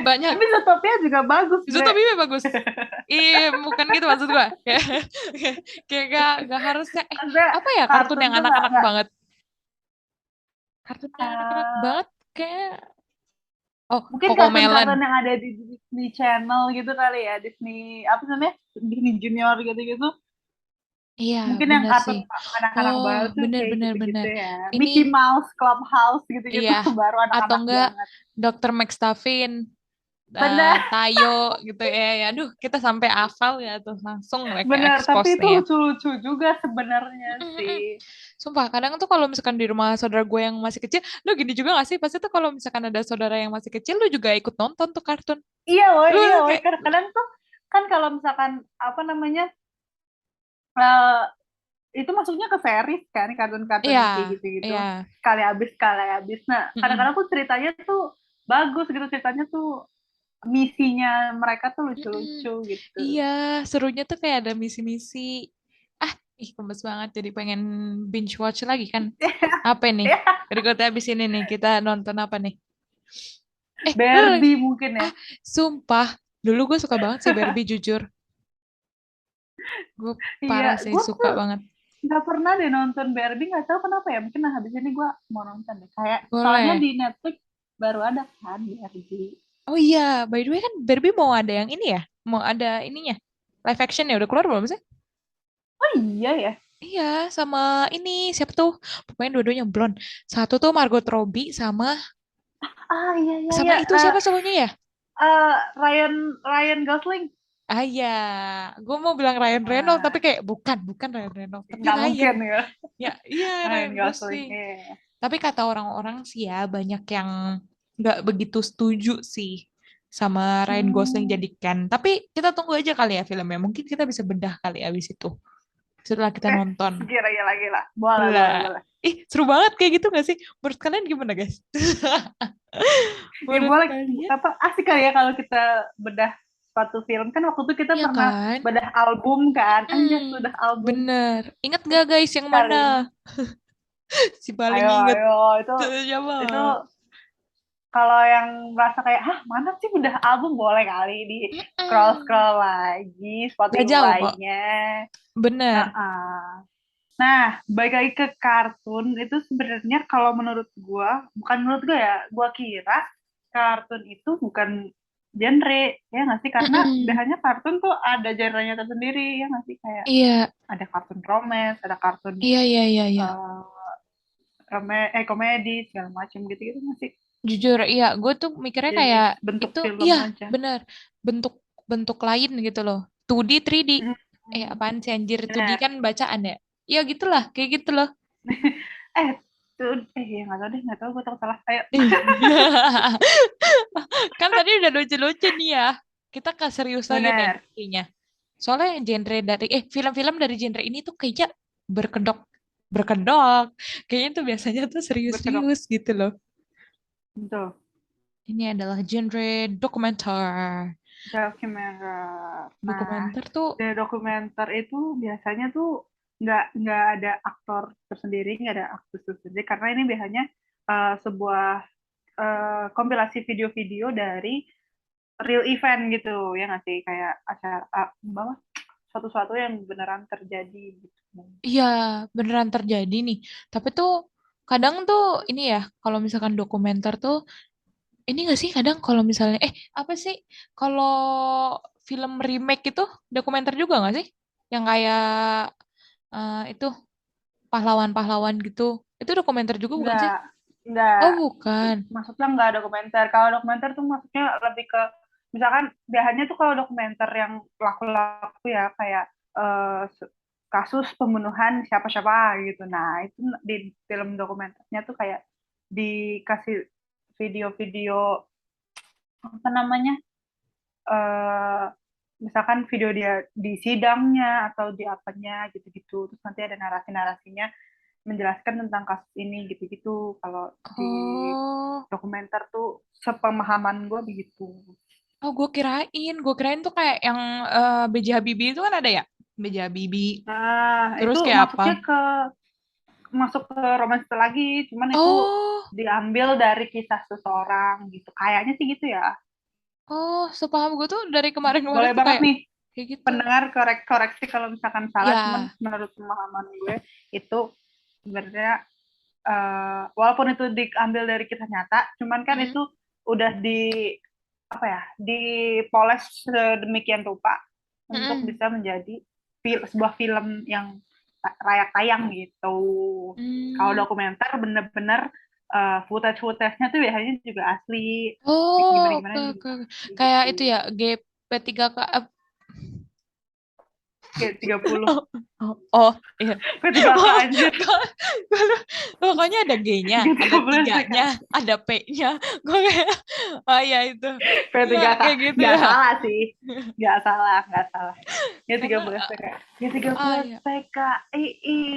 banyak Tapi Zootopia juga bagus, Bre. Zootopia bagus. Ih, bukan gitu maksud gua. Kayak gak harus kayak Maksudnya apa ya kartun kartun yang tuh anak-anak nggak banget. Kartun yang anak-anak eh, banget kayak oh, mungkin Cocomelon. kartun-kartun yang ada di Disney Channel gitu kali ya, Disney apa namanya, Disney Junior gitu-gitu. Iya, Mungkin yang bener sih. kartun anak-anak Oh, baru tuh bener kayak bener bener. gitu-gitu ya. Ini Mickey Mouse Clubhouse gitu-gitu iya baru atau anak-anak enggak banget. Dr. Maxtaffin, Bener, Tayo gitu ya. Ya, aduh, kita sampai hafal ya tuh langsung mereka bener. expose Tapi itu nih ya. lucu-lucu juga sebenarnya Mm-mm-mm. sih. Sumpah, kadang tuh kalau misalkan di rumah saudara gue yang masih kecil, lu gini juga gak sih? Pasti tuh kalau misalkan ada saudara yang masih kecil, lu juga ikut nonton tuh kartun. Lu Iya woy. kayak, Kadang-kadang tuh kan kalau misalkan apa namanya, eh, itu masuknya ke series kan, kartun-kartun iya, yang kayak gitu-gitu. iya. Sekali habis. Nah, Mm-mm. kadang-kadang tuh ceritanya tuh bagus gitu, ceritanya tuh misinya mereka tuh Mm-mm. lucu-lucu gitu. Iya, serunya tuh kayak ada misi-misi. Ah, ih, gemes banget. Jadi pengen binge watch lagi kan. Apa nih? Berikutnya habis ini nih, kita nonton apa nih? Lu, Barbie mungkin ya. ah, sumpah. Dulu gue suka banget sih Barbie, jujur. Gue Iya, parah sih, gue suka tuh banget. nggak pernah deh nonton Barbie, nggak tahu kenapa ya. Mungkin habis ini gue mau nonton deh. Kayak soalnya Boleh. di Netflix baru ada kan Barbie. Oh iya, by the way kan Barbie mau ada yang ini ya? Mau ada ininya. Live action ya udah keluar belum sih? Oh iya ya. Iya, sama ini siapa tuh? Pokoknya dua-duanya blonde. Satu tuh Margot Robbie sama Ah iya iya sama iya. itu siapa cowoknya ya? Ryan Ryan Gosling. Ah iya, gue mau bilang Ryan Reynolds tapi Nah, kayak bukan Ryan Reynolds, tapi nggak Ryan. mungkin ya. Ya, iya Ryan Ryan Gosling. Gosling. Iya. Tapi kata orang-orang sih ya banyak yang nggak begitu setuju sih sama Ryan Gosling Hmm. jadi Ken. Tapi kita tunggu aja kali ya filmnya. Mungkin kita bisa bedah kali abis itu. Setelah kita nonton. Gila lagi lah. Boleh boleh Lah, boleh. ih seru banget kayak gitu gak sih? Menurut kalian gimana guys? Ya Menurut boleh, kalian? apa asik kali ya kalau kita bedah suatu film, kan waktu itu kita Iya pernah kan? bedah album kan, anjir Hmm, bedah album bener. Ingat gak guys yang kali ini. mana? Si paling Ayo inget ayo, itu tuh siapa? itu kalau yang merasa kayak hah mana sih bedah album, boleh kali di scroll Mm-mm. scroll lagi Gak jauh kok. Spotify-nya. Bener. Heeh. Nah, balik lagi ke kartun itu sebenarnya kalau menurut gua, bukan menurut gua ya, gua kira kartun itu bukan genre, ya nggak sih? Karena Mm-mm. biasanya kartun tuh ada genrenya tersendiri, ya nggak sih? Kayak Iya, ada kartun romance, ada kartun iya. eh komedi segala macam gitu-gitu nggak sih? Jujur, iya. Gue tuh mikirnya Jenis kayak bentuk itu, film iya aja. bener. Bentuk bentuk lain gitu loh. 2D, 3D. Hmm, Apaan sih anjir? 2D benar. kan bacaan ya? Iya gitulah, kayak gitu loh. Eh, tuh, ya nggak tahu, gue tahu salah. Ayo. Ih. Kan tadi udah lucu-lucu nih ya. Kita ke serius lagi nih Benar, kayaknya. Soalnya genre dari film-film dari genre ini tuh kayaknya berkedok berkedok. Kayaknya tuh biasanya tuh berkedok. serius-serius gitu loh. Betul. Ini adalah genre dokumenter. Dokumenter. Nah, Dokumenter tuh dari dokumenter itu biasanya tuh nggak ada aktor tersendiri, nggak ada aktris tersendiri, karena ini biasanya sebuah kompilasi video-video dari real event gitu, ya nggak sih? Kayak acara bahwa suatu-suatu yang beneran terjadi gitu. iya beneran terjadi nih. Tapi tuh kadang tuh ini ya kalau misalkan dokumenter tuh ini gak sih kadang kalau misalnya apa sih kalau film remake itu dokumenter juga gak sih? Yang kayak itu pahlawan-pahlawan gitu. Itu dokumenter juga bukan sih? Nggak, nggak, Oh, bukan. maksudnya nggak dokumenter. Kalau dokumenter tuh maksudnya lebih ke, misalkan biasanya tuh kalau dokumenter yang laku-laku ya, kayak eh, kasus pembunuhan siapa-siapa gitu. Nah, itu di film dokumenternya tuh kayak dikasih video-video apa namanya, eh misalkan video dia di sidangnya atau di apanya gitu-gitu, terus nanti ada narasi-narasinya menjelaskan tentang kasus ini gitu-gitu. Kalau di Oh, dokumenter tuh sepemahaman gue begitu. oh gue kirain tuh kayak yang B.J. Habibie itu kan ada ya? B.J. Habibie. Nah, itu Terus kayak apa? masuk ke romansa lagi, cuman itu Oh, diambil dari kisah seseorang gitu. Kayaknya sih gitu ya. oh, sepaham gue tuh dari kemarin-kemarin Boleh tuh banget nih kayak gitu. pendengar koreksi kalau misalkan salah, cuman Ya. menurut pemahaman gue itu sebenarnya walaupun itu diambil dari kisah nyata, cuman kan Mm-mm. itu udah di apa ya, dipoles sedemikian rupa untuk Mm-mm. bisa menjadi sebuah film yang layak tayang gitu. Kalau Hmm. dokumenter bener-bener footage-nya tuh biasanya juga asli, Oh, gimana-gimana oke, juga oke, oke. asli Kayak gitu. itu ya, GP3K. Kayak 30 Oh, oh, oh, iya. P3K Oh, anjir. pokoknya ada G-nya, ada 13 tiganya, PK. ada P-nya. Gue kayak, oh iya itu. Iya, P3K. kayak gitu Nggak ya. salah sih. Nggak salah. Ya Karena, 13 PK. Ya tiga ah belas iya. PKI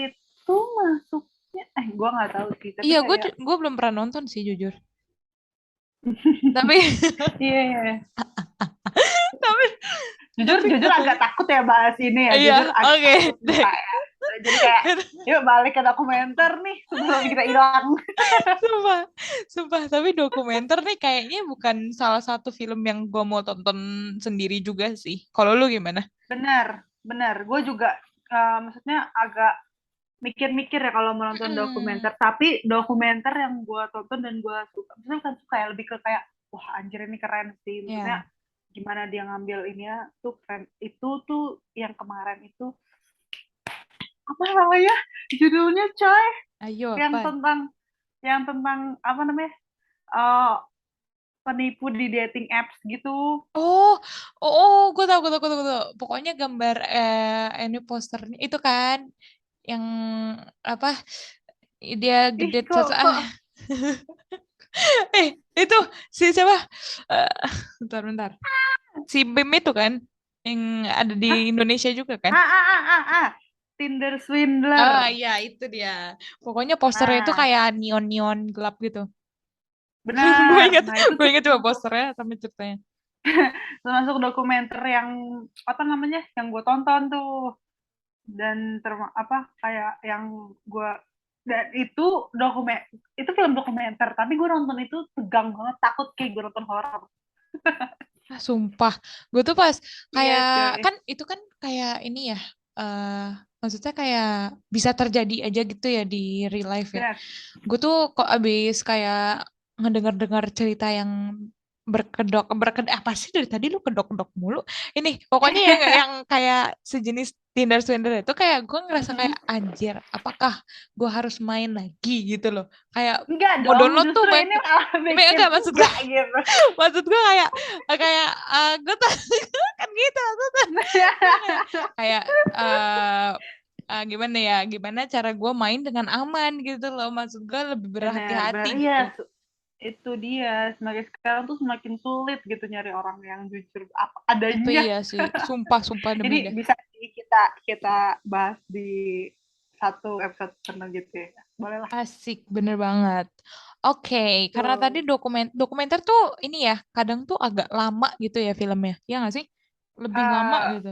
itu masuknya, gue nggak tahu sih, tapi Iya, kayak gue belum pernah nonton sih jujur. Tapi, iya, iya. tapi, Jujur, tapi jujur agak katanya, takut ya bahas ini ya. iya, Jujur agak oke. takut nih saya. Jadi kayak, yuk balik ke dokumenter nih sebelum kita hilang. Sumpah, sumpah. Tapi dokumenter nih kayaknya bukan salah satu film yang gue mau tonton sendiri juga sih. Kalau lu gimana? Benar, benar. Gue juga maksudnya agak mikir-mikir ya kalau mau nonton Mm-mm. dokumenter. Tapi dokumenter yang gue tonton dan gue suka, maksudnya bukan suka ya, lebih ke kayak, wah anjir ini keren sih. Maksudnya Ya, gimana dia ngambil ini ya, tuh keren. Itu tuh yang kemarin itu, apa namanya? Judulnya coy, ayo yang apa? tentang apa namanya? eh Penipu di dating apps gitu. Oh, oh, gue tahu. Pokoknya gambar ini posternya itu kan yang apa? Dia Ih, gede kok kok itu si siapa? Eh, bentar. Si Bim itu kan yang ada di Hah? Indonesia juga kan? Tinder Swindler. Ah iya itu dia. Pokoknya posternya itu Nah, kayak neon-neon gelap gitu. gue benar. inget, Nah, itu gue tuh inget coba posternya sama ceritanya. termasuk dokumenter yang apa namanya? Yang gue tonton tuh, dan apa kayak yang gue, dan itu film dokumenter, tapi gue nonton itu tegang banget, takut kayak gue nonton horor. Ah, sumpah, gue tuh pas Iya kayak coy. kan itu kan kayak ini ya, eh maksudnya kayak bisa terjadi aja gitu ya di real life ya. Benar. Gue tuh kok abis kayak ngedengar-dengar cerita yang apa sih dari tadi lu kedok-kedok mulu. Ini pokoknya yang kayak sejenis Tinder Swindler itu kayak gue ngerasa kayak anjir, apakah gue harus main lagi gitu loh. Kayak Enggak mau dong, download tuh justru main ini malah bikin enggak maksud gue enggak gitu. maksud gue kayak kayak gue tuh kan gitu maksud gue kayak eh gimana ya, gimana cara gue main dengan aman gitu loh, maksud gue lebih Benar, berhati-hati benar. Iya, gitu. itu dia. Semakin sekarang tuh semakin sulit gitu nyari orang yang jujur apa Itu adanya. iya sih, sumpah demi Jadi deh. bisa kita kita bahas di satu episode selanjutnya. Boleh lah. Asik, bener banget. Oke, karena tadi Tuh. dokumenter tuh ini ya, kadang tuh agak lama gitu ya filmnya, ya nggak sih? Lebih lama Eh, gitu.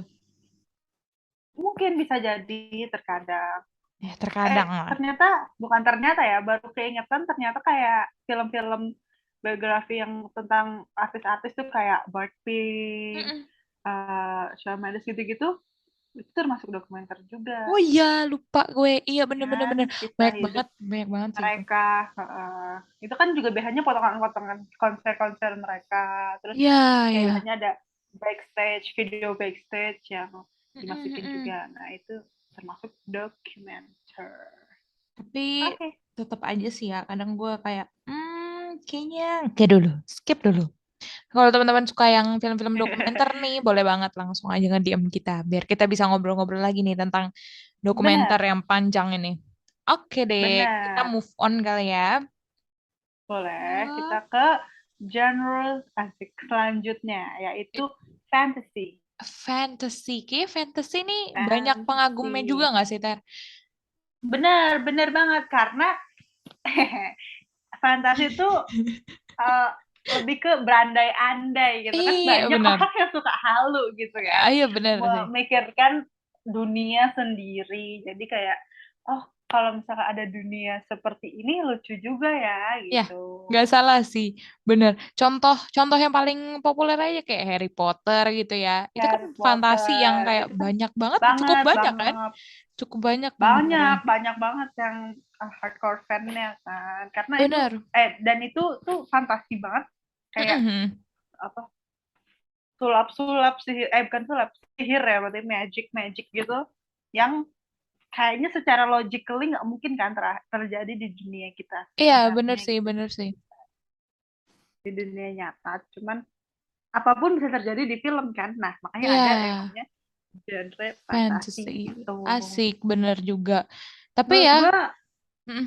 mungkin bisa jadi terkadang. Ya terkadang lah. Ternyata bukan ternyata ya, baru keingetan ternyata kayak film-film biografi yang tentang artis-artis tuh kayak Blackpink, Mm-mm. Shawn Mendes gitu-gitu, itu termasuk dokumenter juga. Oh iya, lupa gue. Iya bener-bener. Kan kisah hidup Banyak banget sih itu. mereka. Itu kan juga biasanya potongan-potongan konser-konser mereka, terus Iya, kayak iya. biasanya ada video backstage yang Mm-mm, dimasukin mm-mm. juga. Nah itu termasuk dokumenter. Tapi Oke. Okay. tetap aja sih ya, kadang gue kayak, kayaknya kayak dulu, skip dulu. Kalau teman-teman suka yang film-film dokumenter nih, boleh banget langsung aja nge-DM kita, biar kita bisa ngobrol-ngobrol lagi nih tentang dokumenter Benar, yang panjang ini. Oke deh, kita benar. move on kali ya. Boleh, Oh, kita ke genre asik selanjutnya, yaitu fantasy. fantasy. Kayaknya fantasy nih banyak pengagumnya juga Fantasy. nggak sih, Ter? Benar, benar banget. Karena fantasi itu uh, lebih ke berandai-andai gitu kan. Iya, Banyak benar. orang yang suka halu gitu kan. Iya, benar sih. Memikirkan dunia sendiri. Jadi kayak, oh kalau misalkan ada dunia seperti ini lucu juga ya Ya, gitu. nggak salah sih. Bener. Contoh yang paling populer aja kayak Harry Potter gitu ya. Itu kan Harry fantasi yang Potter kayak itu kan banyak banget, cukup banget banyak kan? banget Cukup banyak penggemarnya. banyak banyak banget yang hardcore fan-nya kan karena itu Bener. dan itu tuh fantasi banget kayak Mm-mm. apa sulap-sulap sihir bukan sulap sihir ya berarti magic magic gitu yang kayaknya secara logically nggak mungkin kan terjadi di dunia kita Iya, bener sebenarnya sih, gitu bener sih. di dunia nyata cuman apapun bisa terjadi di film kan nah makanya Iya, ada yang namanya genre fantasi fantasy. itu Asik, bener juga. Tapi menurut ya, gua mm,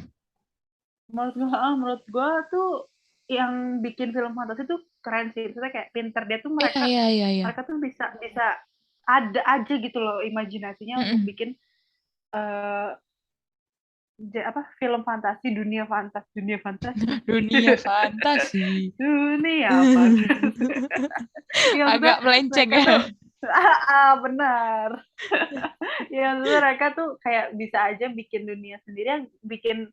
menurut gua tuh yang bikin film fantasi tuh keren sih. Maksudnya kayak pinter dia tuh iya, iya, iya, iya. mereka tuh bisa bisa ada aja gitu loh imajinasinya untuk Mm-mm. bikin eh apa film fantasi dunia fantasi Dunia fantasi. dunia fantasi ya maksudnya Agak melenceng mereka ya. tuh benar ya maksudnya mereka tuh kayak bisa aja bikin dunia sendiri yang bikin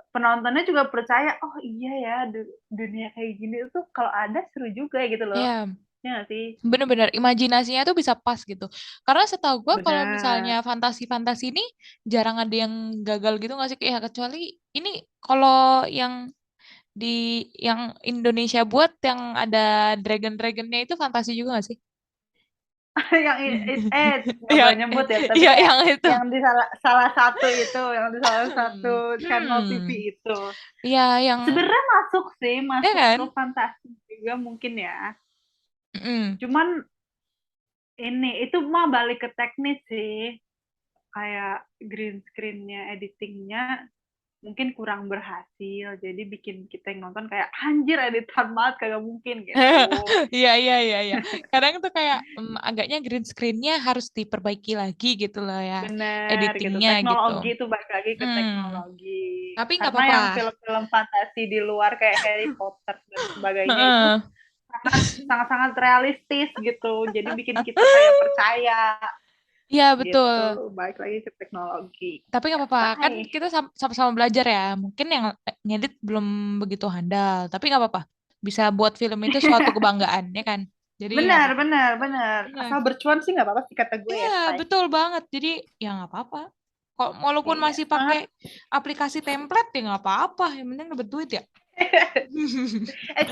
penontonnya juga percaya oh iya ya dunia kayak gini tuh kalau ada seru juga gitu loh Iya, ya nggak sih bener-bener imajinasinya tuh bisa pas gitu. Karena setahu gue kalau misalnya benar fantasi-fantasi ini jarang ada yang gagal gitu nggak sih? Ya kecuali ini kalau yang di yang Indonesia buat yang ada dragon-dragonnya itu fantasi juga nggak sih? yang nggak Yang boleh nyebut ya tapi ya kayak yang itu. yang di salah satu itu yang di salah Hmm, satu channel hmm. TV itu Ya yang sebenarnya masuk sih ya masuk ke kan? fantasi juga mungkin ya Mm-mm. cuman ini itu mah balik ke teknis sih kayak green screen-nya editingnya mungkin kurang berhasil jadi bikin kita yang nonton kayak anjir editan banget kagak mungkin gitu Iya, iya, iya, iya. Kadang tuh kayak agaknya green screen-nya harus diperbaiki lagi gitu loh ya, bener gitu editingnya gitu. teknologi itu balik lagi ke Hmm, teknologi tapi nggak karena apa-apa. yang film-film fantasi di luar kayak Harry Potter dan sebagainya itu Heeh. sangat sangat sangat realistis gitu jadi bikin kita kayak percaya Iya, betul. gitu balik lagi ke teknologi Tapi nggak ya apa-apa. Kan bye kita sama-sama belajar ya. Mungkin yang ngedit belum begitu handal, tapi nggak apa-apa. Bisa buat film itu suatu kebanggaan, ya kan? Jadi nggak benar apa-apa. benar benar Benar. asal bercuan sih nggak apa-apa sih kata gue Iya, ya say betul banget. Jadi ya nggak apa-apa. Kok walaupun iya masih pakai semangat aplikasi template ya nggak apa-apa. Yang penting dapat duit ya. eh,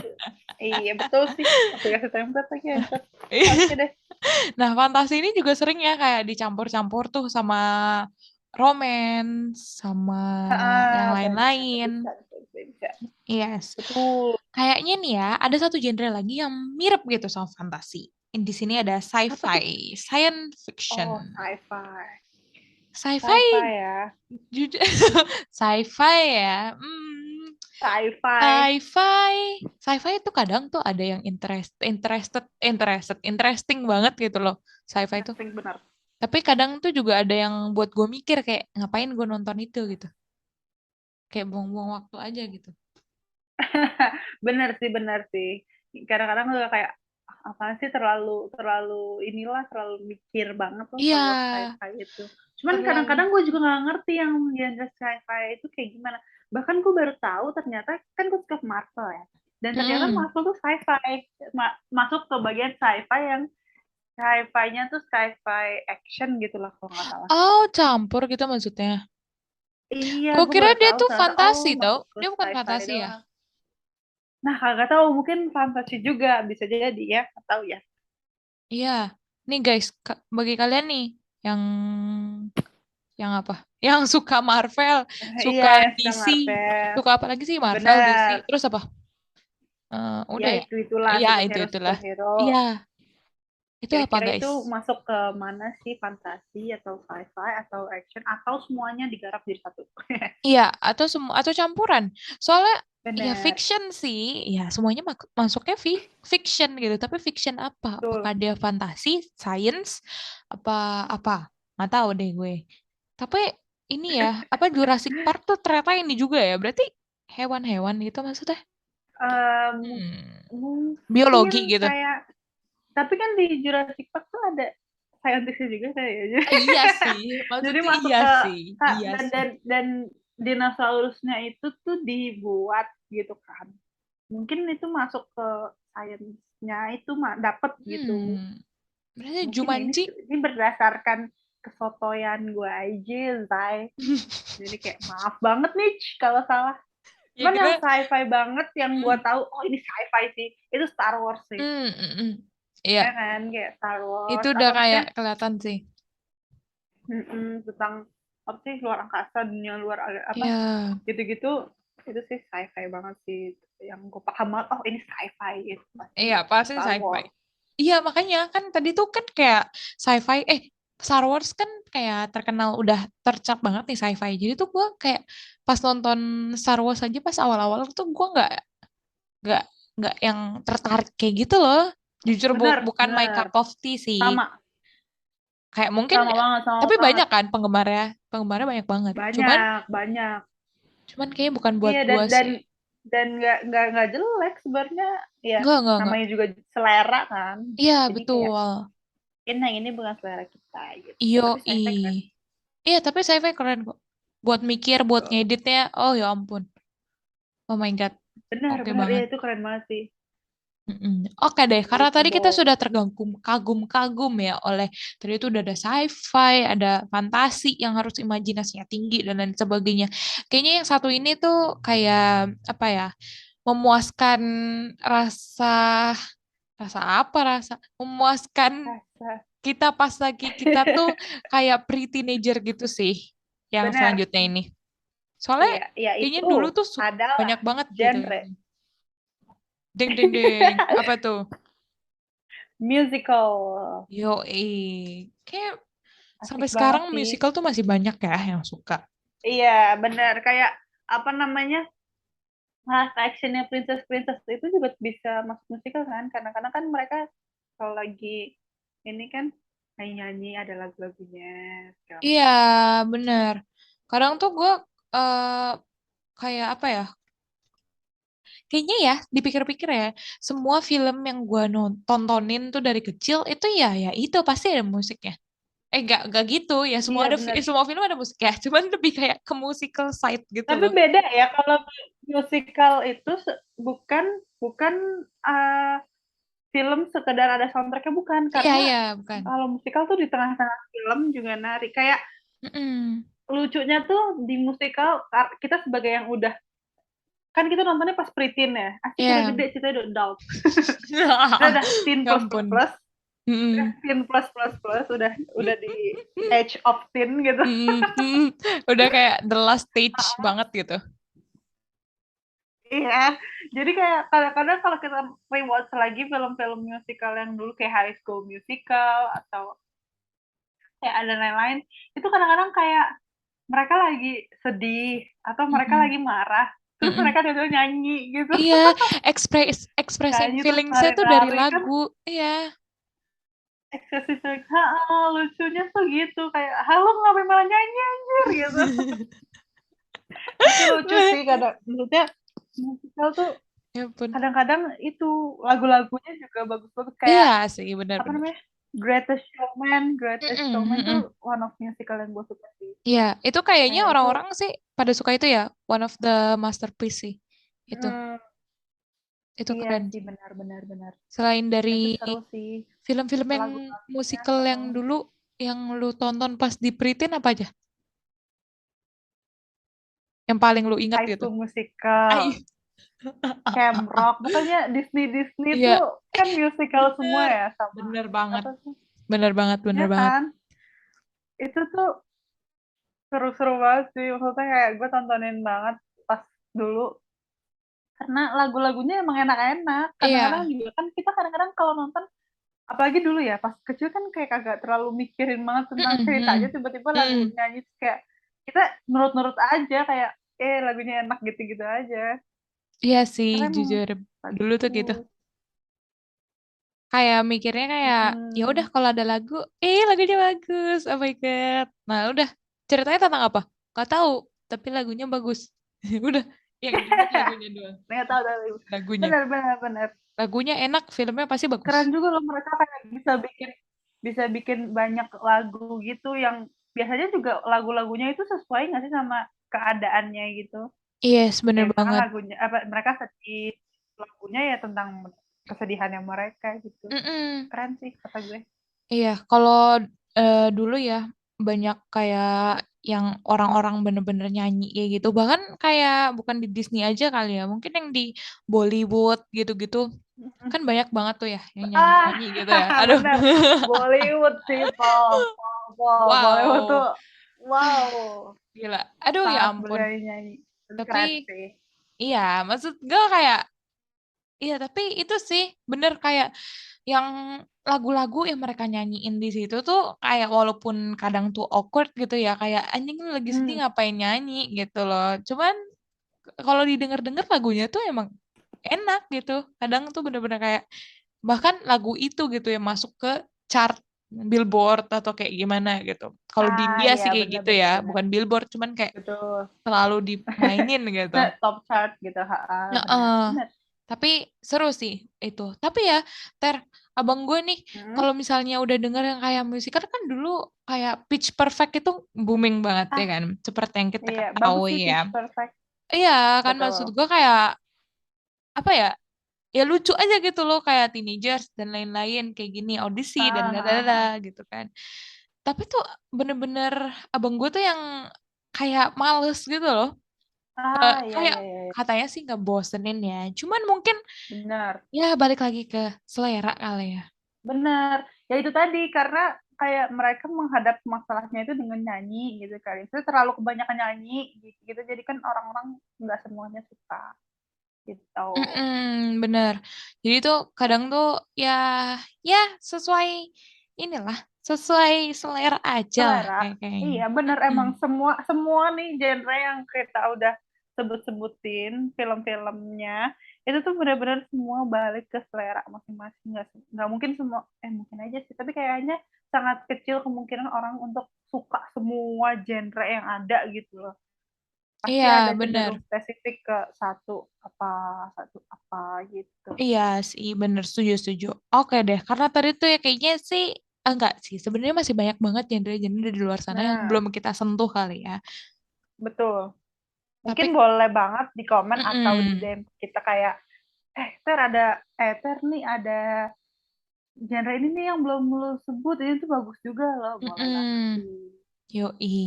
iya betul sih aplikasi template lagi entar oke deh Nah, fantasi ini juga sering ya kayak dicampur-campur tuh sama romance, sama yang benar lain-lain. bisa bisa bisa, bisa. Yes. Betul. Kayaknya nih ya, ada satu genre lagi yang mirip gitu sama fantasi. Di sini ada Apa tuh? sci-fi, science fiction. Oh, sci-fi. Sci-fi Sci-fi, ya. jujur, sci-fi ya. Sci-fi. Sci-fi, sci-fi itu kadang tuh ada yang interesting banget gitu loh. Sci-fi itu. Interesting benar. Tapi kadang tuh juga ada yang buat gue mikir kayak ngapain gue nonton itu gitu. Kayak buang-buang waktu aja gitu. Benar sih, benar sih. Kadang-kadang juga kayak apa sih terlalu terlalu inilah terlalu mikir banget loh Iya, kalau sci-fi itu. Cuman terlalu. kadang-kadang gue juga nggak ngerti yang genre sci-fi itu kayak gimana. Bahkan gue baru tahu ternyata kan gue suka Marvel ya. Dan ternyata Mm. Marvel tuh sci-fi masuk ke bagian sci-fi yang sci-fi-nya tuh sci-fi action gitu lah kalau nggak salah. Oh, campur gitu maksudnya. Iya, Gue gue kira baru dia tahu tuh ternyata oh fantasi tau. masuk ke Dia bukan sci-fi fantasi ya. doang. Nah, kagak tahu mungkin fantasi juga bisa jadi ya, nggak tahu ya. Iya. Nih guys, bagi kalian nih yang apa? Yang suka Marvel, Iya, suka yang suka DC, Marvel. suka apa lagi sih Marvel, DC, Bener. terus apa? Ya Udah ya. itu-itulah Iya, superhero itulah. superhero. Iya, itu apa Kira-kira itu guys? masuk ke mana sih fantasi atau sci-fi atau action atau semuanya digarap jadi satu? Iya, atau semua atau campuran. Soalnya Ya Benar, fiction sih, ya semuanya masuknya fiction gitu. Tapi fiction apa? betul. Apakah dia fantasi, science, apa apa? Nggak tahu deh gue. Tapi ini ya, apa Jurassic Park tuh ternyata ini juga ya. Berarti hewan-hewan gitu maksudnya? Eh, Hmm, mungkin biologi gitu. kayak, tapi kan di Jurassic Park tuh ada saintisnya juga kayaknya. Iya sih, Jadi maksudnya masuk iya ke sih, iya sih. dan dinosaurusnya itu tuh dibuat gitu kan. Mungkin itu masuk ke sainsnya itu dapet gitu. Hmm, berarti Mungkin ya Jumanji. ini berdasarkan kesotoyan gue aja, Zai. Jadi kayak maaf banget nih kalau salah. Ya Cuman yang kita, sci-fi banget yang gue hmm, tahu, oh ini sci-fi sih, itu Star Wars sih. Iya, Ya kan, kayak Star itu Wars, udah apa kayak maksudnya, kelihatan sih. tentang apa sih luar angkasa, dunia luar apa Iya, gitu-gitu, itu sih sci-fi banget sih. Yang gue paham banget, oh ini sci-fi gitu pasti iya pasti Star sci-fi. Wars. Iya makanya kan tadi tuh kan kayak sci-fi, Star Wars kan kayak terkenal udah tercap banget nih sci-fi. Jadi tuh gue kayak pas nonton Star Wars aja pas awal-awal tuh gue nggak nggak yang tertarik kayak gitu loh. Jujur Bener, bukan my cup bener. of tea sih. Sama, Kayak mungkin sama banget, sama tapi banget. banyak kan penggemarnya, penggemarnya banyak banget. Cuman Banyak, banyak. cuman kayaknya bukan buat Iya, gue sih. dan nggak jelek sebenarnya. Ya, Enggak. namanya juga selera kan. Iya Jadi kayak, betul. ini bukan selera kita gitu. Iyo Tapi sci-fi keren. Iya tapi sci-fi keren kok. Buat mikir, buat Tuh. ngeditnya, oh ya ampun. Oh my God. Benar, Oke benar. Iya, banget. itu keren banget sih. Mm-mm. Oke deh, karena tadi kita Gitu. sudah kagum-kagum ya oleh tadi itu udah ada sci-fi, ada fantasi yang harus imajinasinya tinggi dan lain sebagainya. Kayaknya yang satu ini tuh kayak apa ya, memuaskan rasa rasa apa rasa memuaskan Rasa. kita pas lagi kita tuh kayak pre-teenager gitu sih. Yang Benar. selanjutnya ini. Soalnya Iya, iya kayaknya itu dulu tuh adalah banyak banget gitu. genre Ding ding ding. Apa tuh? musical. Yo, kayak sampai Asik banget sekarang sih. musical tuh masih banyak ya yang suka. Iya, benar. Kayak apa namanya? Live actionnya Princess Princess itu juga bisa masuk musical kan? Kadang-kadang kan mereka kalau lagi ini kan nyanyi-nyanyi ada lagu-lagunya segala Iya, macam. bener. Kadang tuh gue eh kayak apa ya? Kayaknya ya, dipikir-pikir ya, semua film yang gue tontonin tuh dari kecil itu ya itu pasti ada musiknya. Gak gitu ya, Iya benar. semua film ada musik ya, cuman lebih kayak ke musical side gitu Tapi loh. beda ya kalau musical itu bukan bukan uh, film sekedar ada soundtracknya, bukan, Iya, karena iya, bukan. kalau musikal tuh di tengah-tengah film juga nari. Kayak Mm-mm. lucunya tuh di musikal, kita sebagai yang udah, kan kita nontonnya pas preteen ya, asik udah Iya. gede, kita udah adult, kita udah teen Ya plus plus ampun. plus, udah Mm-mm. teen plus plus plus, udah di age of teen gitu. Mm-mm. Udah kayak the last stage banget gitu. Iya, jadi kayak kadang-kadang kalau kita rewatch lagi film-film musikal yang dulu kayak High School Musical atau kayak ada lain-lain, itu kadang-kadang kayak mereka lagi sedih atau mereka Mm-mm. lagi marah, terus Mm-mm. mereka tiba-tiba nyanyi gitu. Iya, expressing Nyanyi terus feeling saya tuh dari nari-nari kan, lagu. Iya. ekspresi lucunya tuh gitu, kayak halo ngapain malah nyanyi anjir gitu. Tapi lucu sih kadang, maksudnya musikal tuh Ya ampun. kadang-kadang itu lagu-lagunya juga bagus-bagus, Iya kayak sih, apa benar-benar. namanya, Greatest Showman tuh one of musical yang gue suka sih. Iya, itu kayaknya Kayak itu, orang-orang sih pada suka itu ya, one of the masterpiece sih. Itu, hmm, itu iya keren. sih, benar benar benar. Selain Itu dari seru sih film-film yang lagu-lagunya. musikal yang dulu yang lu tonton pas di Pritin apa aja? Yang paling lu ingat High gitu? School Musical, Ay, Camp Rock, pokoknya Disney iya, tuh kan musical semua bener, ya, sama bener banget, apa sih, bener banget, bener ya banget. kan, itu tuh seru-seru banget sih, maksudnya kayak gue tontonin banget pas dulu, karena lagu-lagunya emang enak-enak. Kadang-kadang Iya, juga kan kita kadang-kadang kalau nonton, apalagi dulu ya pas kecil kan kayak kagak terlalu mikirin banget tentang mm-mm, ceritanya, mm-mm, tiba-tiba lagu mm-mm. nyanyi terus kayak kita nurut-nurut aja, kayak lagunya enak gitu-gitu aja. Iya sih, Karena emang jujur dulu tuh gitu. bagus. Kayak mikirnya kayak ya udah Mm-mm. kalau ada lagu, lagunya bagus, oh my god. Nah udah ceritanya tentang apa? Gak tahu, tapi lagunya bagus. Udah yang diinget lagunya doang. Nggak tahu tapi Lagunya, benar benar benar. lagunya enak, filmnya pasti bagus. Keren juga loh mereka kayak bisa bikin banyak lagu gitu yang biasanya juga lagu-lagunya itu sesuai nggak sih sama keadaannya gitu. Yes, bener Ya misalkan banget. lagunya apa mereka sedih, lagunya ya tentang kesedihannya mereka gitu. Mm-mm. Keren sih kata gue. Iya, kalau dulu ya banyak kayak yang orang-orang bener-bener nyanyi kayak gitu. Bahkan kayak bukan di Disney aja kali ya, mungkin yang di Bollywood gitu-gitu kan banyak banget tuh ya yang Ah, nyanyi-nyanyi gitu ya. Aduh. bener. Bollywood sih, Paul. Paul. Bollywood tuh, Wow, wow, gila. Aduh ya sangat ampun. bernyanyi-nyanyi. Itu Tapi keren sih. iya, maksud gue kayak iya, tapi itu sih bener kayak yang lagu-lagu yang mereka nyanyiin di situ tuh kayak walaupun kadang tuh awkward gitu ya, kayak anjing lu lagi sedih Hmm. ngapain nyanyi gitu loh. Cuman kalau didengar-dengar lagunya tuh emang enak gitu. Kadang tuh bener-bener kayak bahkan lagu itu gitu yang masuk ke chart Billboard atau kayak gimana gitu. Kalau di Ah, India ya sih kayak bener gitu ya, bener bener. bukan Billboard, cuman kayak Betul. selalu dimainin gitu. Top chart gitu, bener Heeh. bener. Tapi seru sih itu. Tapi ya, Ter, abang gue nih, Hmm. kalau misalnya udah denger yang kayak musik, karena kan dulu kayak Pitch Perfect itu booming banget ya Ah, kan, seperti yang kita iya bagus ketahui sih ya. Pitch Perfect. Iya, kan maksud Betul. gue kayak apa ya? Ya lucu aja gitu loh, kayak teenagers dan lain-lain kayak gini, audisi dan Ah, ah, dadada ah. gitu kan. Tapi tuh bener-bener abang gue tuh yang kayak males gitu loh. Iya Kayak iya iya iya. katanya sih ngebosenin ya. Cuman mungkin Benar. ya balik lagi ke selera kali ya. Benar. Ya itu tadi karena kayak mereka menghadap masalahnya itu dengan nyanyi gitu kali. Itu terlalu kebanyakan nyanyi gitu. Jadi kan orang-orang nggak semuanya suka gitu. Bener. Jadi tuh kadang tuh ya ya sesuai inilah sesuai selera aja lah Selera. kayaknya. Iya, bener Mm-mm. emang semua semua nih genre yang kita udah sebut-sebutin film-filmnya itu tuh bener-bener semua balik ke selera masing-masing nggak mungkin semua mungkin aja sih tapi kayaknya sangat kecil kemungkinan orang untuk suka semua genre yang ada gitu loh pasti Iya ada bener. cenderung spesifik ke satu apa gitu. Iya sih bener setuju setuju. Oke deh karena tadi tuh ya kayaknya sih enggak sih sebenarnya masih banyak banget genre-genre di luar sana yang Nah belum kita sentuh kali ya. betul Tapi mungkin boleh banget di komen atau di mm-mm, DM kita kayak Ter nih ada genre ini nih yang belum lu sebut ini tuh bagus juga loh boleh banget mm-mm. sih. Yoi.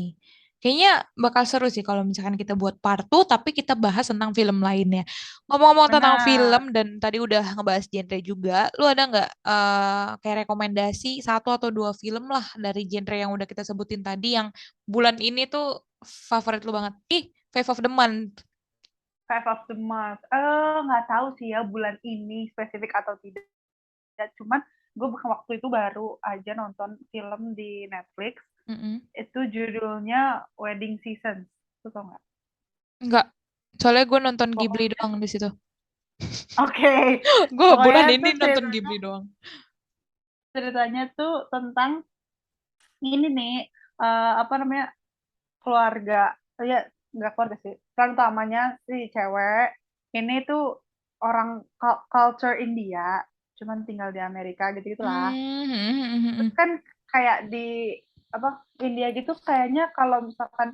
Kayaknya bakal seru sih kalau misalkan kita buat part 2 tapi kita bahas tentang film lainnya. Ngomong-ngomong tentang film Benar. dan tadi udah ngebahas genre juga, lu ada nggak kayak rekomendasi satu atau dua film lah dari genre yang udah kita sebutin tadi yang bulan ini tuh favorit lu banget? Five of the Month. Five of the Month nggak tahu sih ya bulan ini spesifik atau tidak cuman gue waktu itu baru aja nonton film di Netflix Mm-mm. itu judulnya Wedding Season lu tau nggak. Enggak. Soalnya gue nonton Ghibli Pokoknya doang di situ. oke. Gue Pokoknya bulan ini tuh nonton Ghibli doang. ceritanya tuh tentang ini nih apa namanya keluarga ya nggak keluarga sih peran utamanya si cewek ini tuh orang culture India cuman tinggal di Amerika gitu gitulah terus Hmm. kan kayak di apa India gitu kayaknya kalau misalkan